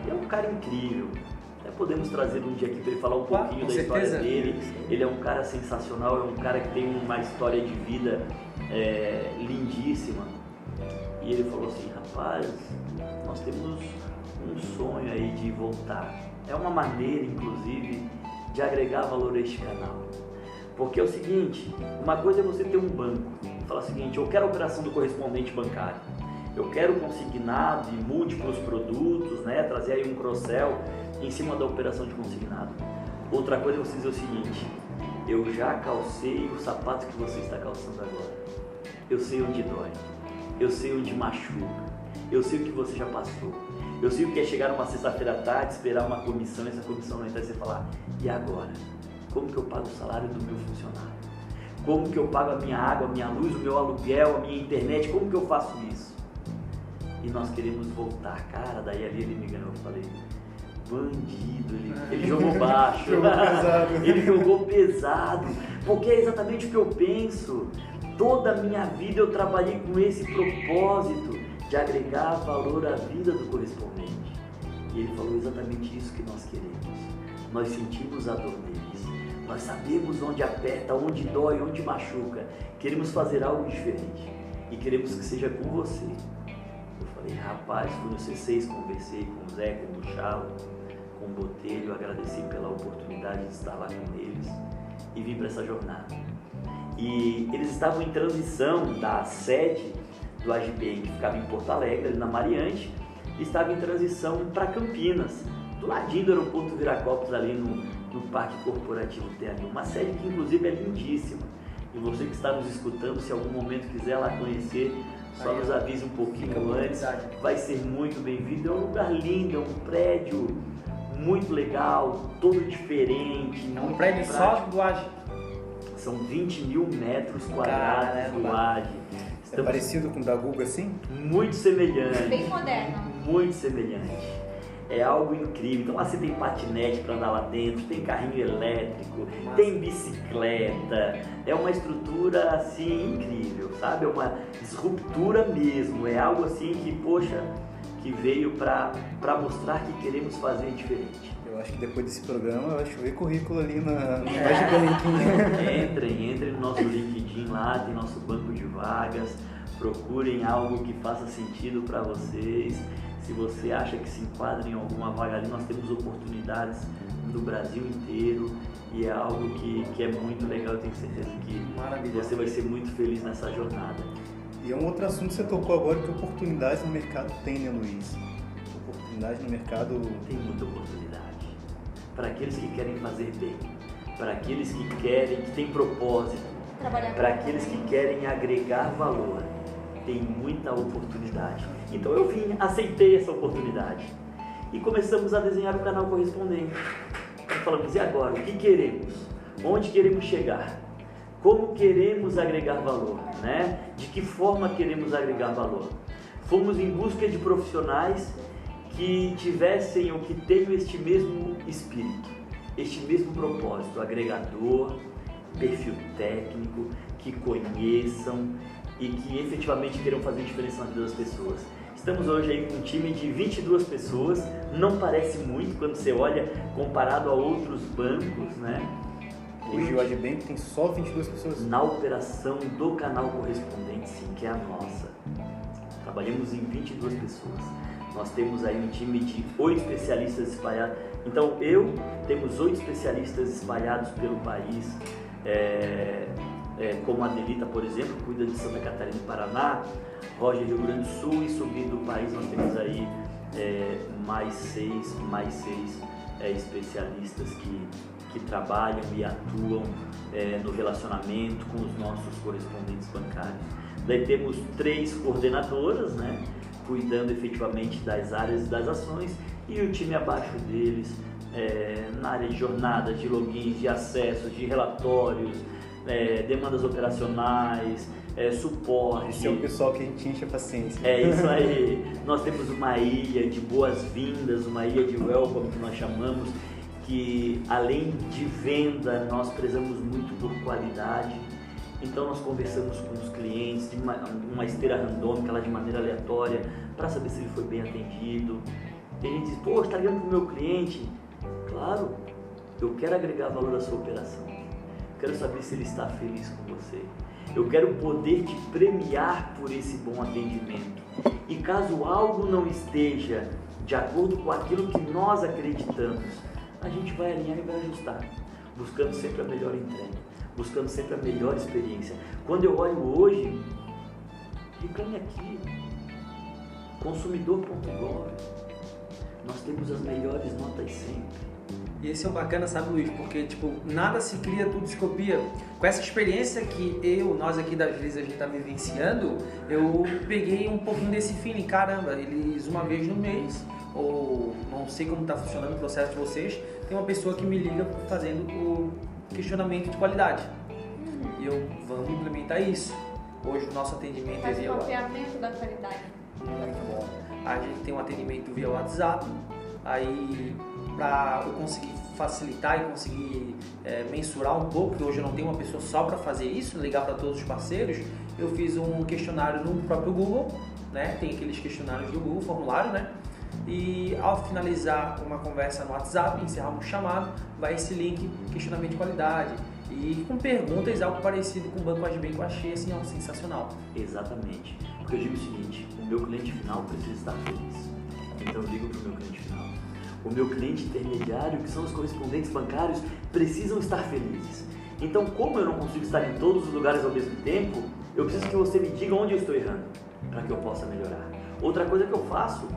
E é um cara incrível. Podemos trazer um dia aqui para ele falar um pouquinho da história dele. Ele é um cara sensacional, é um cara que tem uma história de vida lindíssima. E ele falou assim, rapaz, nós temos um sonho aí de voltar. É uma maneira, inclusive, de agregar valor a este canal. Porque é o seguinte, uma coisa é você ter um banco e falar o seguinte, eu quero a operação do correspondente bancário, eu quero consignado e múltiplos produtos, né, trazer aí um cross-sell em cima da operação de consignado. Outra coisa é você dizer o seguinte, eu já calcei o sapato que você está calçando agora, eu sei onde dói, eu sei onde machuca, eu sei o que você já passou, eu sei o que é chegar numa sexta-feira à tarde, esperar uma comissão, essa comissão não entrar e você falar, e agora? Como que eu pago o salário do meu funcionário? Como que eu pago a minha água, a minha luz, o meu aluguel, a minha internet? Como que eu faço isso? E nós queremos voltar, cara, daí ali ele me ganhou, eu falei, bandido, ele jogou baixo, ele jogou pesado, porque é exatamente o que eu penso. Toda a minha vida eu trabalhei com esse propósito de agregar valor à vida do correspondente. E ele falou exatamente isso que nós queremos. Nós sentimos a dor deles, nós sabemos onde aperta, onde dói, onde machuca. Queremos fazer algo diferente e queremos que seja com você. Eu falei, rapaz, fui no C6, conversei com o Zé, com o Buchalo, com o Botelho, agradeci pela oportunidade de estar lá com eles e vim para essa jornada. E eles estavam em transição da sede do Agibank, que ficava em Porto Alegre, ali na Mariante, e estava em transição para Campinas, do ladinho do aeroporto Viracopos, ali no Parque Corporativo tem ali uma sede que inclusive é lindíssima. E você que está nos escutando, se em algum momento quiser lá conhecer, só nos avise um pouquinho antes, vai ser muito bem-vindo. É um lugar lindo, é um prédio muito legal, todo diferente. É um prédio só do Agi. São 20 mil metros quadrados do Agi. É parecido com o da Guga, assim? Muito semelhante. Bem moderno. Muito semelhante. É algo incrível. Então lá você tem patinete para andar lá dentro, tem carrinho elétrico, tem bicicleta. É uma estrutura assim incrível, sabe? É uma disruptura mesmo. É algo assim que, poxa, que veio para mostrar que queremos fazer diferente. Eu acho que depois desse programa vai chover currículo ali no Agibank. Entrem no nosso LinkedIn lá, tem nosso banco de vagas. Procurem algo que faça sentido para vocês. Se você acha que se enquadra em alguma vaga ali, nós temos oportunidades do Brasil inteiro e é algo que é muito legal. Eu tenho certeza que você vai ser muito feliz nessa jornada. E é um outro assunto que você tocou agora, que oportunidades no mercado tem, né, Luiz? Oportunidade no mercado... Tem muita oportunidade. Para aqueles que querem fazer bem, para aqueles que querem, que têm propósito, para aqueles que querem agregar valor. Tem muita oportunidade. Então eu aceitei essa oportunidade e começamos a desenhar o canal correspondente. falamos, e agora? O que queremos? Onde queremos chegar? Como queremos agregar valor, né? De que forma queremos agregar valor? Fomos em busca de profissionais que tivessem ou que tenham este mesmo espírito, este mesmo propósito, agregador, perfil técnico, que conheçam e que efetivamente queiram fazer diferença na vida das pessoas. Estamos hoje aí com um time de 22 pessoas, não parece muito quando você olha comparado a outros bancos, né? Hoje o Agibank tem só 22 pessoas. Na operação do canal correspondente, sim, que é a nossa. Trabalhamos em 22 pessoas. Nós temos aí um time de 8 especialistas espalhados. Então temos 8 especialistas espalhados pelo país, como a Adelita, por exemplo, cuida de Santa Catarina e Paraná, Roger, Rio Grande do Sul, e subindo o país nós temos aí mais seis especialistas que trabalham e atuam no relacionamento com os nossos correspondentes bancários. Daí temos 3 coordenadoras, né, cuidando efetivamente das áreas e das ações, e o time abaixo deles na área de jornadas, de logins, de acessos, de relatórios, demandas operacionais, suporte. Esse é o pessoal que a gente enche a paciência. É isso aí. Nós temos uma ilha de boas-vindas, uma ilha de welcome que nós chamamos, que além de venda, nós prezamos muito por qualidade. Então nós conversamos com os clientes de uma esteira randômica, lá de maneira aleatória, para saber se ele foi bem atendido. E a gente diz, pô, está ligando para o meu cliente? Claro, eu quero agregar valor à sua operação. Quero saber se ele está feliz com você. Eu quero poder te premiar por esse bom atendimento. E caso algo não esteja de acordo com aquilo que nós acreditamos, a gente vai alinhar e vai ajustar, buscando sempre a melhor entrega, buscando sempre a melhor experiência. Quando eu olho hoje, reclame aqui, consumidor.gov, nós temos as melhores notas sempre. E esse é o bacana, sabe, Luiz? Porque, nada se cria, tudo se copia. Com essa experiência que nós aqui da Agiliza, a gente tá vivenciando, eu peguei um pouquinho desse feeling. Caramba, eles uma vez no mês, ou não sei como tá funcionando o processo de vocês, tem uma pessoa que me liga fazendo o questionamento de qualidade. E vamos implementar isso. Hoje o nosso atendimento Faz é o via mapeamento da qualidade. Muito bom. A gente tem um atendimento via WhatsApp, aí para eu conseguir facilitar e conseguir mensurar um pouco, que hoje eu não tenho uma pessoa só para fazer isso, ligar para todos os parceiros, eu fiz um questionário no próprio Google, né? Tem aqueles questionários do Google, formulário, né? E ao finalizar uma conversa no WhatsApp, encerrar um chamado, vai esse link, questionamento de qualidade, e com perguntas, algo parecido com o Banco Agibank, que eu achei assim, sensacional. Exatamente, porque eu digo o seguinte, o meu cliente final precisa estar feliz, então eu ligo para o meu cliente final. O meu cliente intermediário, que são os correspondentes bancários, precisam estar felizes. Então, como eu não consigo estar em todos os lugares ao mesmo tempo, eu preciso que você me diga onde eu estou errando, para que eu possa melhorar. Outra coisa que eu faço,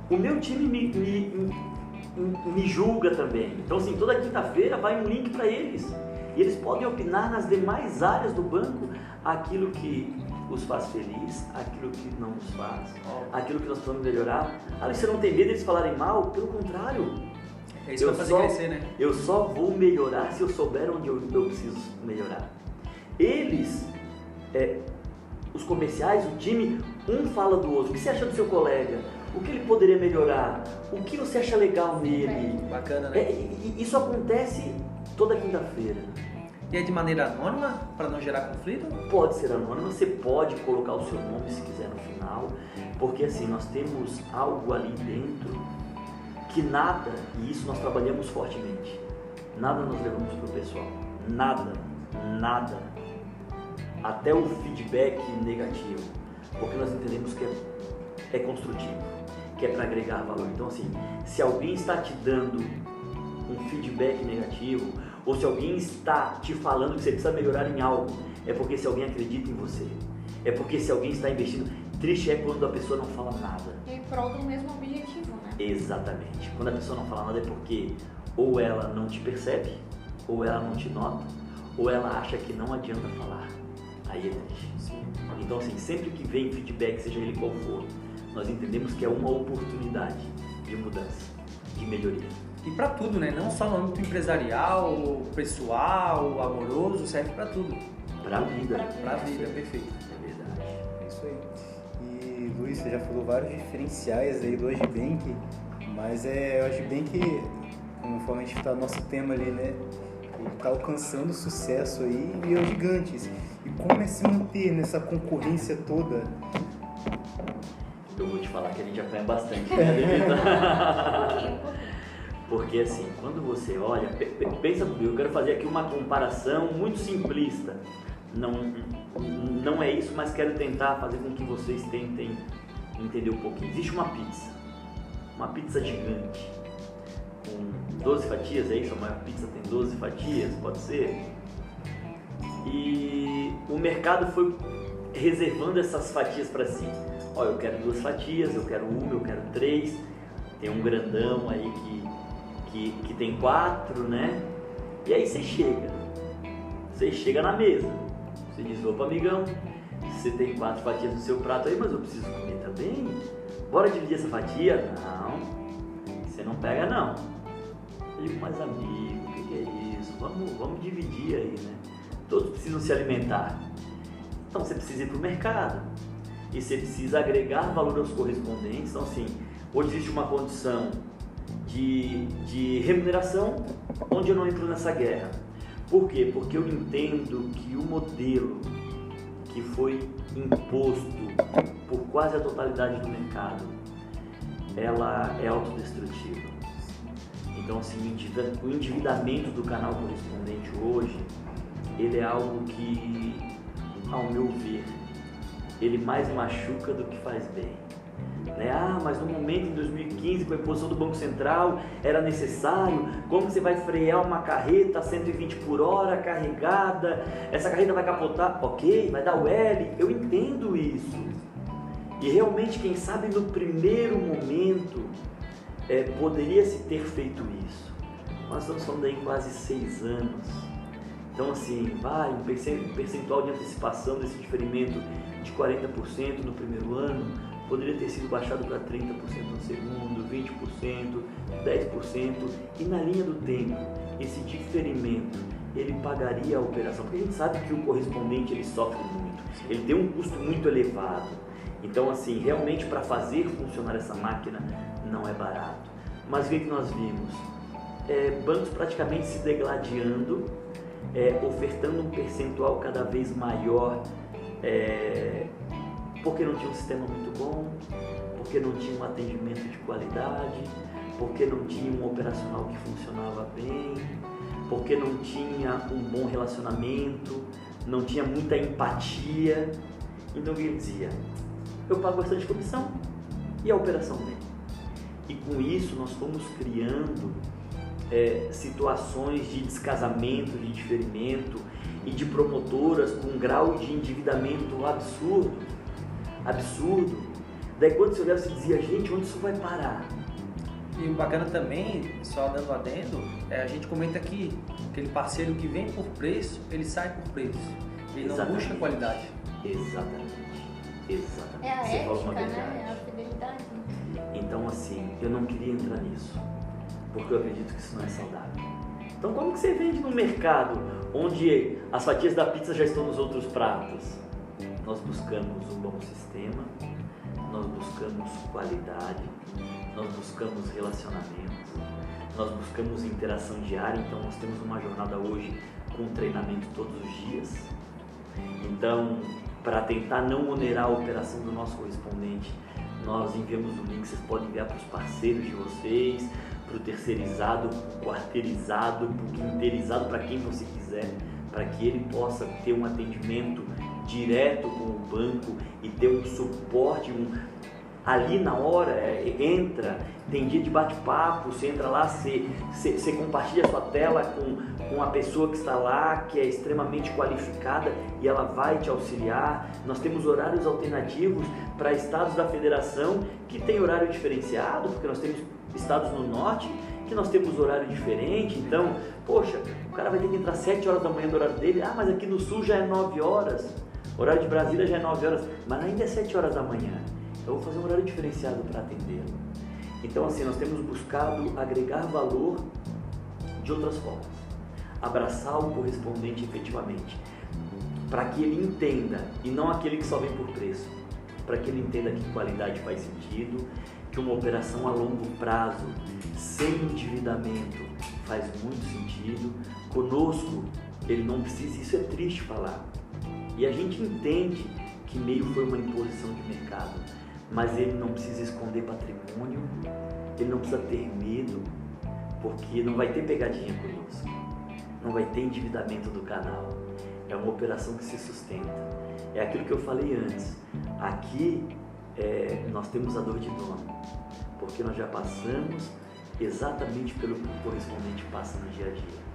o meu time me julga também. Então, assim, toda quinta-feira vai um link para eles. E eles podem opinar nas demais áreas do banco aquilo que os faz feliz, aquilo que não nos faz, aquilo que nós precisamos melhorar. Ali você não tem medo deles falarem mal, pelo contrário. É isso que vai fazer crescer, né? Eu só vou melhorar se eu souber onde eu preciso melhorar. Eles, os comerciais, o time, um fala do outro. O que você acha do seu colega? O que ele poderia melhorar? O que você acha legal nele? Bacana, né? Isso acontece toda quinta-feira. E é de maneira anônima, para não gerar conflito? Pode ser anônima, você pode colocar o seu nome se quiser no final, porque assim, nós temos algo ali dentro que nada, e isso nós trabalhamos fortemente, nada nós levamos para o pessoal, nada, até o feedback negativo, porque nós entendemos que é construtivo, que é para agregar valor. Então assim, se alguém está te dando um feedback negativo, ou se alguém está te falando que você precisa melhorar em algo, é porque se alguém acredita em você, é porque se alguém está investindo. Triste é quando a pessoa não fala nada. E em prol do mesmo objetivo, né? Exatamente. Quando a pessoa não fala nada é porque ou ela não te percebe, ou ela não te nota, ou ela acha que não adianta falar. Aí é triste. Sim. Então assim, sempre que vem feedback, seja ele qual for, nós entendemos que é uma oportunidade de mudança, de melhoria. E para tudo, né? Não só no âmbito empresarial, pessoal, amoroso, serve para tudo. Pra vida. Pra vida, perfeito. É verdade. É isso aí. E Luiz, você já falou vários diferenciais aí do Agibank, mas o Agibank, conforme a gente está no nosso tema ali, né? Ele está alcançando sucesso aí e é gigantes. E como é se manter nessa concorrência toda? Eu vou te falar que a gente apanha bastante, né? Porque assim, quando você olha, pensa comigo, eu quero fazer aqui uma comparação muito simplista. Não é isso, mas quero tentar fazer com que vocês tentem entender um pouquinho. Existe uma pizza gigante, com 12 fatias, é isso? A maior pizza tem 12 fatias, pode ser? E o mercado foi reservando essas fatias para si. Ó, eu quero 2 fatias, eu quero 1, eu quero 3. Tem um grandão aí que tem 4, né? E aí você chega na mesa. Você diz, opa, amigão, você tem 4 fatias no seu prato aí, mas eu preciso comer também. Bora dividir essa fatia? Não, você não pega não. Eu digo, mas amigo, o que é isso? Vamos dividir aí, né? Todos precisam se alimentar. Então você precisa ir para o mercado e você precisa agregar valor aos correspondentes. Então assim, hoje existe uma condição de remuneração onde eu não entro nessa guerra. Por quê? Porque eu entendo que o modelo que foi imposto por quase a totalidade do mercado, ela é autodestrutiva. Então assim, o endividamento do canal correspondente hoje, ele é algo que, ao meu ver, ele mais machuca do que faz bem. Né? Ah, mas no momento em 2015, com a imposição do Banco Central, era necessário. Como você vai frear uma carreta a 120 por hora carregada? Essa carreta vai capotar? Ok, vai dar o L. Eu entendo isso. E realmente, quem sabe no primeiro momento poderia se ter feito isso. Nós estamos falando aí em quase 6 anos. Então assim, vai um percentual de antecipação desse diferimento de 40% no primeiro ano, poderia ter sido baixado para 30% no segundo, 20%, 10%, e na linha do tempo, esse diferimento, ele pagaria a operação, porque a gente sabe que o correspondente ele sofre muito, ele tem um custo muito elevado. Então assim, realmente para fazer funcionar essa máquina não é barato. Mas o que nós vimos? Bancos praticamente se degladiando, ofertando um percentual cada vez maior, porque não tinha um sistema muito bom, porque não tinha um atendimento de qualidade, porque não tinha um operacional que funcionava bem, porque não tinha um bom relacionamento, não tinha muita empatia. Então o que ele dizia? Eu pago bastante comissão e a operação vem. E com isso nós fomos criando situações de descasamento, de diferimento e de promotoras com um grau de endividamento absurdo. Daí quando você olhava, você dizia, gente, onde isso vai parar? E o bacana também, só dando adendo, a gente comenta que aquele parceiro que vem por preço, ele sai por preço. Ele não busca qualidade. Exatamente. É a você ética, falou uma verdade. né? É a fidelidade. Então assim, eu não queria entrar nisso, porque eu acredito que isso não é saudável. Então como que você vende no mercado, onde as fatias da pizza já estão nos outros pratos? Nós buscamos um bom sistema, nós buscamos qualidade, nós buscamos relacionamento, nós buscamos interação diária. Então nós temos uma jornada hoje com treinamento todos os dias. Então, para tentar não onerar a operação do nosso correspondente, nós enviamos o link, vocês podem enviar para os parceiros de vocês, para o terceirizado, para o quarteirizado, para o quinteirizado, para quem você quiser, para que ele possa ter um atendimento direto com o banco e ter um suporte, ali na hora, entra, tem dia de bate-papo, você entra lá, você compartilha a sua tela com a pessoa que está lá, que é extremamente qualificada, e ela vai te auxiliar. Nós temos horários alternativos para estados da federação que tem horário diferenciado, porque nós temos estados no norte que nós temos horário diferente. Então, poxa, o cara vai ter que entrar 7 horas da manhã do horário dele, mas aqui no sul já é 9 horas, horário de Brasília já é 9 horas, mas ainda é 7 horas da manhã. Eu vou fazer um horário diferenciado para atendê-lo. Então, assim, nós temos buscado agregar valor de outras formas, abraçar o correspondente efetivamente, para que ele entenda, e não aquele que só vem por preço, para que ele entenda que qualidade faz sentido, que uma operação a longo prazo, sem endividamento, faz muito sentido. Conosco, ele não precisa, isso é triste falar, e a gente entende que meio foi uma imposição de mercado, mas ele não precisa esconder patrimônio, ele não precisa ter medo, porque não vai ter pegadinha conosco, não vai ter endividamento do canal, é uma operação que se sustenta. É aquilo que eu falei antes, aqui nós temos a dor de dono, porque nós já passamos exatamente pelo que o correspondente passa no dia a dia.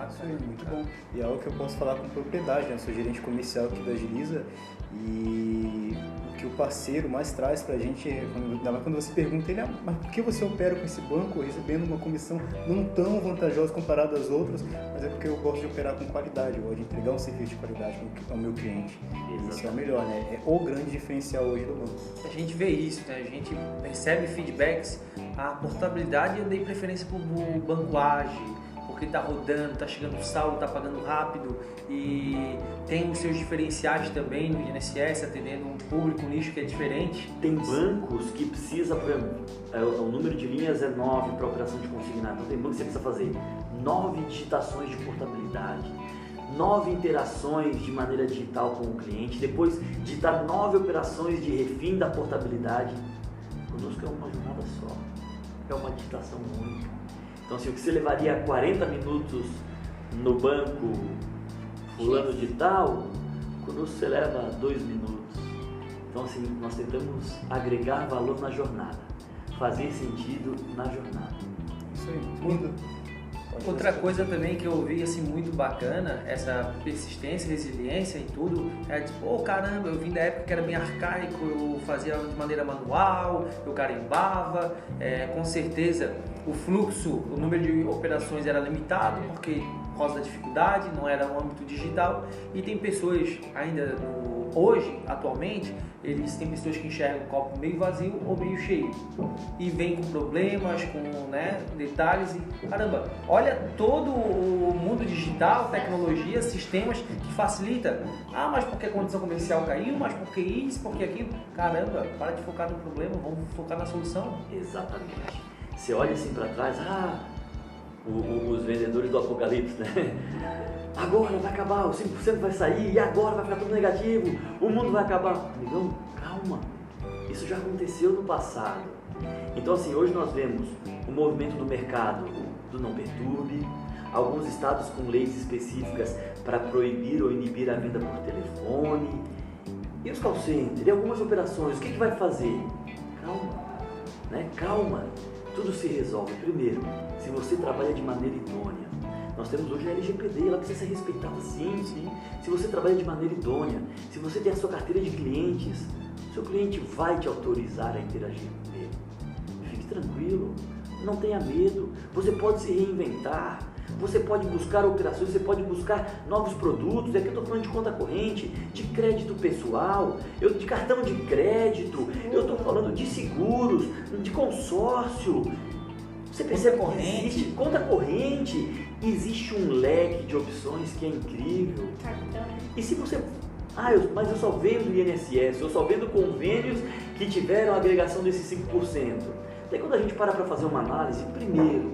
Isso aí, muito bom. E é algo que eu posso falar com propriedade, né? Eu sou gerente comercial aqui da Agiliza, e o que o parceiro mais traz pra gente é quando você pergunta ele, mas por que você opera com esse banco recebendo uma comissão não tão vantajosa comparada às outras? Mas é porque eu gosto de operar com qualidade, eu gosto de entregar um serviço de qualidade ao meu cliente. Isso é o melhor, né? É o grande diferencial hoje do banco. A gente vê isso, né? A gente recebe feedbacks, a portabilidade eu dei preferência para o banco ágil, porque está rodando, está chegando o saldo, está pagando rápido, e tem os seus diferenciais também no INSS, atendendo um público, um nicho que é diferente. Tem bancos que precisa, por exemplo, o número de linhas é 9 para operação de consignado, então tem bancos que você precisa fazer 9 digitações de portabilidade, 9 interações de maneira digital com o cliente, depois digitar 9 operações de refim da portabilidade. Conosco é uma jornada só, é uma digitação única. Então, assim, o que você levaria 40 minutos no banco fulano de tal, conosco você leva 2 minutos. Então, assim, nós tentamos agregar valor na jornada, fazer sentido na jornada. Isso aí, muito lindo. Outra coisa também que eu vi assim muito bacana, essa persistência, resiliência em tudo, é tipo, caramba, eu vim da época que era bem arcaico, eu fazia de maneira manual, eu carimbava, com certeza o fluxo, o número de operações era limitado, porque por causa da dificuldade, não era um âmbito digital, e tem pessoas ainda hoje, atualmente, eles têm pessoas que enxergam o copo meio vazio ou meio cheio e vêm com problemas, com detalhes e caramba, olha todo o mundo digital, tecnologia, sistemas que facilita. Mas porque a condição comercial caiu, mas porque isso, porque aquilo. Caramba, para de focar no problema, vamos focar na solução. Exatamente. Você olha assim para trás, os vendedores do apocalipse, né? Agora vai acabar, o 5% vai sair, e agora vai ficar tudo negativo, o mundo vai acabar. Amigão, calma, isso já aconteceu no passado. Então, assim, hoje nós vemos o movimento do mercado do não perturbe, alguns estados com leis específicas para proibir ou inibir a venda por telefone, e os call centers, e algumas operações, o que vai fazer? Calma, né? Calma, tudo se resolve. Primeiro, se você trabalha de maneira idônea, nós temos hoje a LGPD, ela precisa ser respeitada sim. Se você trabalha de maneira idônea, se você tem a sua carteira de clientes, seu cliente vai te autorizar a interagir com ele. Fique tranquilo, não tenha medo, você pode se reinventar, você pode buscar operações, você pode buscar novos produtos. Aqui eu estou falando de conta corrente, de crédito pessoal, de cartão de crédito, eu estou falando de seguros, de consórcio. Você percebe que existe conta corrente, existe um leque de opções que é incrível. E se você... mas eu só vendo INSS, eu só vendo convênios que tiveram a agregação desses 5%. Daí quando a gente para fazer uma análise, primeiro,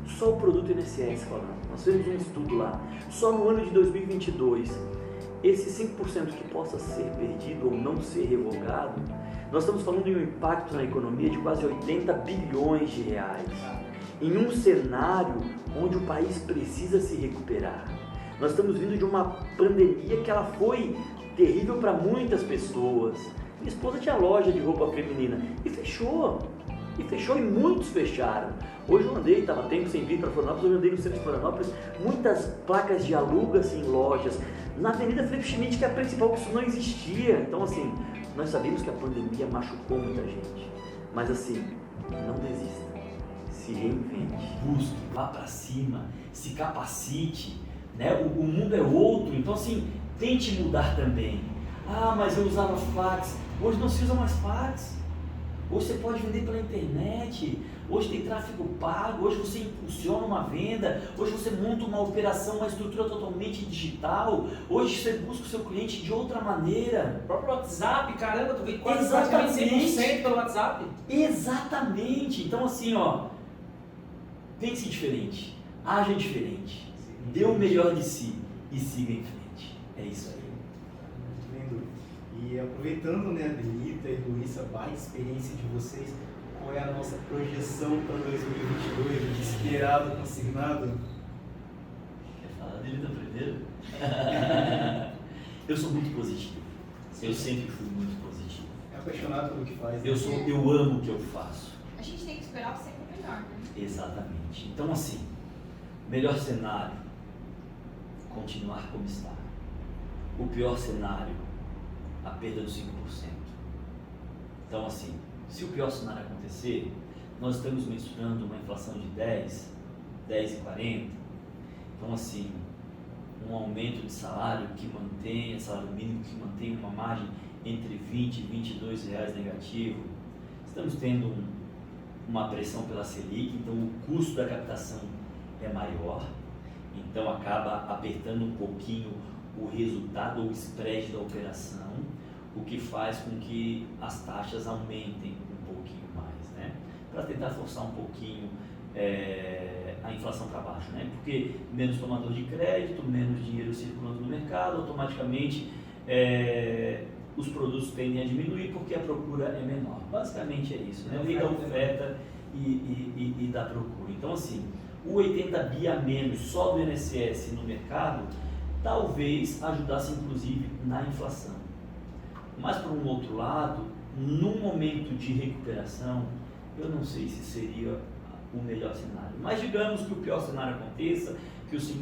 só o produto INSS falando, nós fizemos um estudo lá, só no ano de 2022, esse 5% que possa ser perdido ou não ser revogado, nós estamos falando de um impacto na economia de quase 80 bilhões de reais, em um cenário onde o país precisa se recuperar. Nós estamos vindo de uma pandemia que ela foi terrível para muitas pessoas. Minha esposa tinha loja de roupa feminina e fechou e muitos fecharam. Hoje eu andei, estava tempo sem vir para Florianópolis, hoje eu andei no centro de Florianópolis, muitas placas de aluga-se em lojas, na Avenida Felipe Schmidt, que é a principal, que isso não existia. Então, assim, nós sabemos que a pandemia machucou muita gente, mas assim, não desista, se reinvente, busque, vá para cima, se capacite, né? O mundo é outro, então assim, tente mudar também. Mas eu usava fax, hoje não se usa mais fax, Hoje você pode vender pela internet, hoje tem tráfego pago, hoje você impulsiona uma venda, hoje você monta uma operação, uma estrutura totalmente digital, hoje você busca o seu cliente de outra maneira. O próprio WhatsApp, caramba, tu vê quase Exatamente. 100% pelo WhatsApp. Exatamente! Então assim, ó, pense diferente, haja diferente, dê o melhor de si e siga em frente. É isso aí. Muito lindo. E aproveitando, né, Denita e Luísa, a experiência de vocês, qual é a nossa projeção para 2022, de esperado, consignado? Quer falar dele primeiro? Eu sou muito positivo. Eu sempre fui muito positivo. É apaixonado pelo que faz. Né? Eu amo o que eu faço. A gente tem que esperar sempre o melhor, né? Exatamente. Então assim, melhor cenário, continuar como está. O pior cenário, a perda dos 5%. Então assim, se o pior cenário acontecer, nós estamos mensurando uma inflação de 10,40. Então assim, um aumento de salário que mantenha, salário mínimo que mantenha uma margem entre 20 e 22 reais negativo. Estamos tendo uma pressão pela Selic, então o custo da captação é maior, então acaba apertando um pouquinho o resultado ou o spread da operação, o que faz com que as taxas aumentem um pouquinho mais, né? Para tentar forçar um pouquinho a inflação para baixo, né? Porque menos tomador de crédito, menos dinheiro circulando no mercado, automaticamente os produtos tendem a diminuir porque a procura é menor. Basicamente é isso, né? Lei da oferta e da procura. Então assim, o 80 bi a menos só do INSS no mercado talvez ajudasse inclusive na inflação. Mas por um outro lado, num momento de recuperação, eu não sei se seria o melhor cenário. Mas digamos que o pior cenário aconteça, que os 5%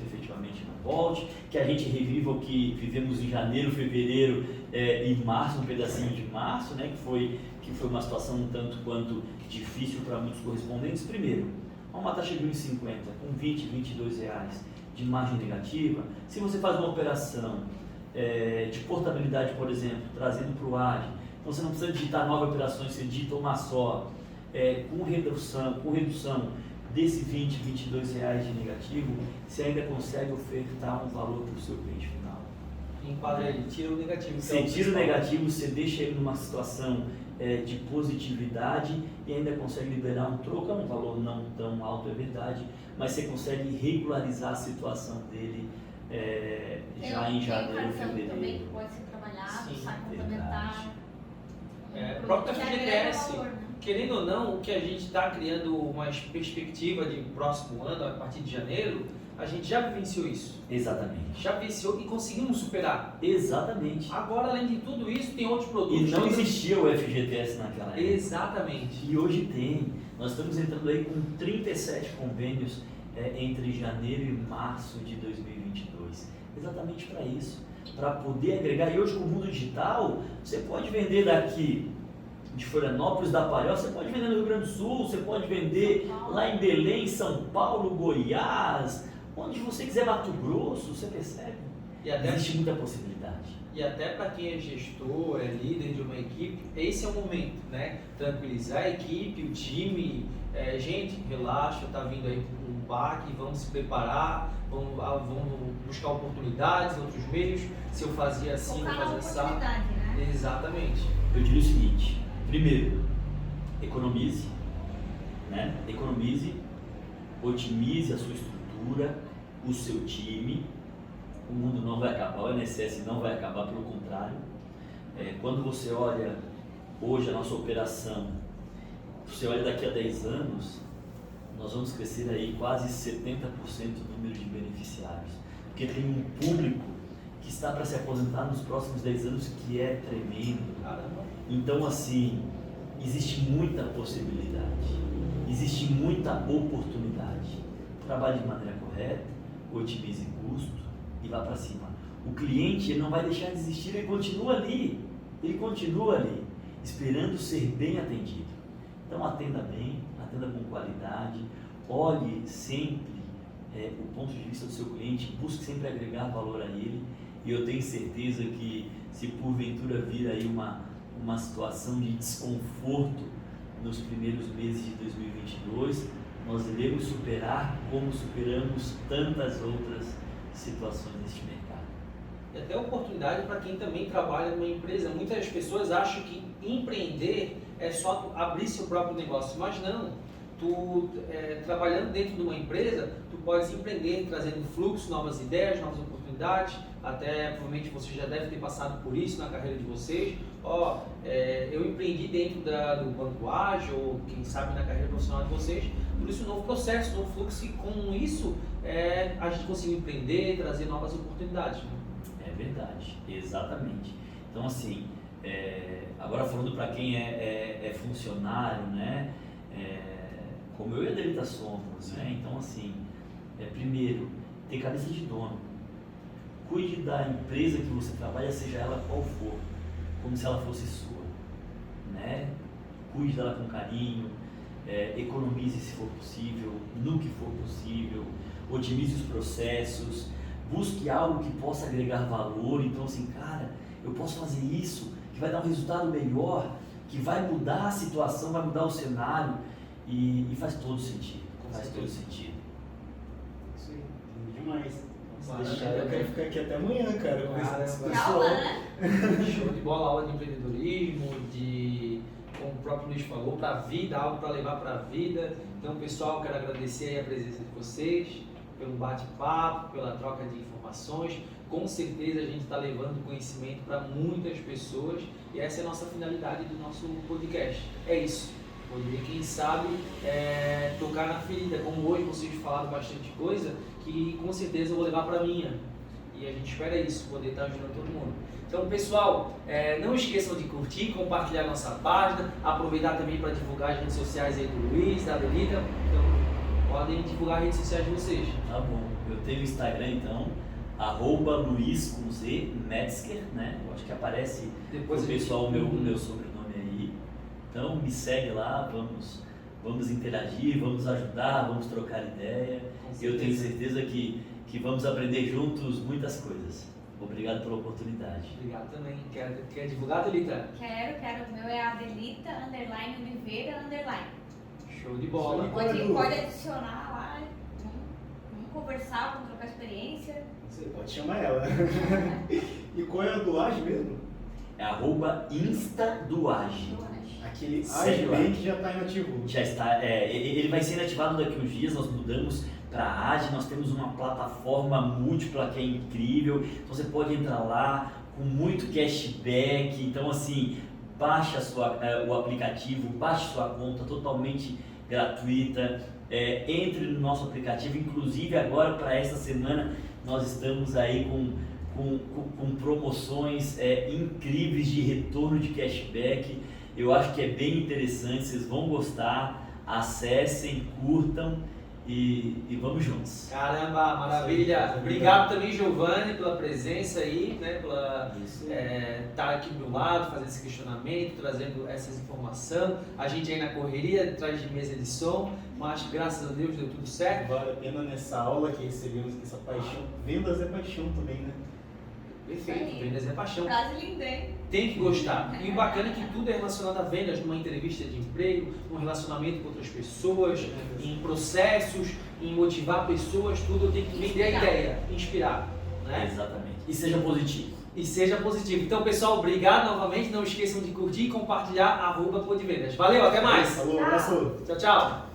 efetivamente não volte, que a gente reviva o que vivemos em janeiro, fevereiro e março, um pedacinho de março, né, que foi uma situação um tanto quanto difícil para muitos correspondentes. Primeiro, uma taxa de 1,50 com 20, 22 reais de margem negativa, se você faz uma operação de portabilidade, por exemplo, trazendo para o AGE, então você não precisa digitar 9 operações, você digita uma só, com redução desse 20, 22 reais de negativo, você ainda consegue ofertar um valor para o seu cliente final. Enquadra ele, tira o negativo. Você tira o negativo, você deixa ele numa situação de positividade e ainda consegue liberar um troco, é um valor não tão alto, é verdade, mas você consegue regularizar a situação dele já em janeiro, fevereiro. Também que pode ser trabalhado, Sim, sai complementar. O próprio FGTS, valor, né? querendo ou não, o que a gente está criando uma perspectiva de próximo ano, a partir de janeiro, a gente já vivenciou isso. Exatamente. Já vivenciou e conseguimos superar. Exatamente. Agora, além de tudo isso, tem outros produtos. E não existia o FGTS naquela época. Exatamente. E hoje tem. Nós estamos entrando aí com 37 convênios entre janeiro e março de 2022. Exatamente para isso. Para poder agregar. E hoje com o mundo digital, você pode vender daqui de Florianópolis, da Palhoça, você pode vender no Rio Grande do Sul, você pode vender lá em Belém, São Paulo, Goiás, onde você quiser, Mato Grosso, você percebe? E até, existe muita possibilidade. E até para quem é gestor, é líder de uma equipe, esse é o momento, né? Tranquilizar a equipe, o time, gente, relaxa, tá vindo aí um baque, vamos se preparar, vamos buscar oportunidades, outros meios, se eu fazia assim, vou fazer assim. Né? Exatamente. Eu diria o seguinte, primeiro, economize, né? Economize, otimize a sua estrutura, o seu time. O mundo não vai acabar, o INSS não vai acabar, pelo contrário. Quando você olha hoje a nossa operação, você olha daqui a 10 anos, nós vamos crescer aí quase 70% do número de beneficiários, porque tem um público que está para se aposentar nos próximos 10 anos que é tremendo. Caramba. Então assim, existe muita possibilidade, existe muita oportunidade. Trabalhe de maneira correta, otimize custo e vá para cima. O cliente ele não vai deixar de existir, ele continua ali, esperando ser bem atendido. Então atenda bem, atenda com qualidade, olhe sempre o ponto de vista do seu cliente, busque sempre agregar valor a ele, e eu tenho certeza que se porventura vir aí uma uma situação de desconforto nos primeiros meses de 2022, nós iremos superar como superamos tantas outras situações neste mercado. E até oportunidade para quem também trabalha numa empresa. Muitas pessoas acham que empreender é só abrir seu próprio negócio, mas não. Tu, trabalhando dentro de uma empresa, tu podes empreender, trazendo fluxo, novas ideias, novas oportunidades. Até provavelmente você já deve ter passado por isso na carreira de vocês. Eu empreendi dentro do Banco Ágil, ou quem sabe na carreira profissional de vocês. Por isso, um novo processo, um novo fluxo, e com isso a gente conseguiu empreender, trazer novas oportunidades. Né? É verdade, exatamente. Então, assim, agora falando para quem é funcionário, né? Como eu e a Adelita somos, né? Então, assim, primeiro, ter cabeça de dono. Cuide da empresa que você trabalha, seja ela qual for, como se ela fosse sua, né? Cuide dela com carinho, economize se for possível, no que for possível, otimize os processos, busque algo que possa agregar valor. Então, assim, cara, eu posso fazer isso, que vai dar um resultado melhor, que vai mudar a situação, vai mudar o cenário, e faz todo sentido, todo sentido. Isso aí, demais. Deixa, eu quero ficar aqui até amanhã, cara, conversando com esse pessoal. Aula, né? Show de bola, aula de empreendedorismo, como o próprio Luiz falou, para a vida, algo para levar para a vida. Então, pessoal, quero agradecer aí a presença de vocês, pelo bate-papo, pela troca de informações. Com certeza a gente está levando conhecimento para muitas pessoas, e essa é a nossa finalidade do nosso podcast. É isso. Poder, quem sabe, tocar na ferida, como hoje vocês falaram bastante coisa, que com certeza eu vou levar para a minha. E a gente espera isso, poder estar ajudando todo mundo. Então, pessoal, não esqueçam de curtir, compartilhar nossa página, aproveitar também para divulgar as redes sociais aí do Luiz, da Adelita. Então, podem divulgar as redes sociais de vocês. Tá bom, eu tenho o Instagram então, @Luiz com Z, Metzger, né? Eu acho que aparece depois o pessoal meu sobrenome aí. Então me segue lá, vamos interagir, vamos ajudar, vamos trocar ideia. Eu tenho certeza que vamos aprender juntos muitas coisas. Obrigado pela oportunidade. Obrigado também. Quer divulgar, Adelita? Quero. O meu é Adelita _Oliveira _. Show de bola. Pode adicionar lá. Vamos conversar, vamos trocar experiência. Você pode chamar ela. E qual é a do Age mesmo? É @instadoage. Aquele Age Bank já está inativo. Já está, ele vai ser inativado daqui uns dias. Nós mudamos para a AGE, nós temos uma plataforma múltipla que é incrível, então você pode entrar lá com muito cashback. Então, assim, baixe o aplicativo, baixe sua conta totalmente gratuita, entre no nosso aplicativo. Inclusive agora para esta semana nós estamos aí com promoções incríveis de retorno de cashback. Eu acho que é bem interessante, vocês vão gostar. Acessem, curtam e vamos juntos. Caramba, maravilha! Obrigado também, Giovanni, pela presença aí, né? Pela estar aqui do meu lado, fazendo esse questionamento, trazendo essas informações. A gente aí na correria, atrás de mesa de som, mas graças a Deus deu tudo certo. Vale a pena nessa aula que recebemos essa paixão. Vendas é paixão também, né? Perfeito, vendas é paixão. Frase linda, hein? Tem que gostar. E o bacana é que tudo é relacionado a vendas, numa entrevista de emprego, num relacionamento com outras pessoas, em processos, em motivar pessoas, tudo eu tenho que vender a ideia, inspirar. Né? Exatamente. E seja positivo. E seja positivo. Então, pessoal, obrigado novamente. Não esqueçam de curtir e compartilhar @Podvendas. Valeu, até mais. Falou, abraço. Tchau, tchau.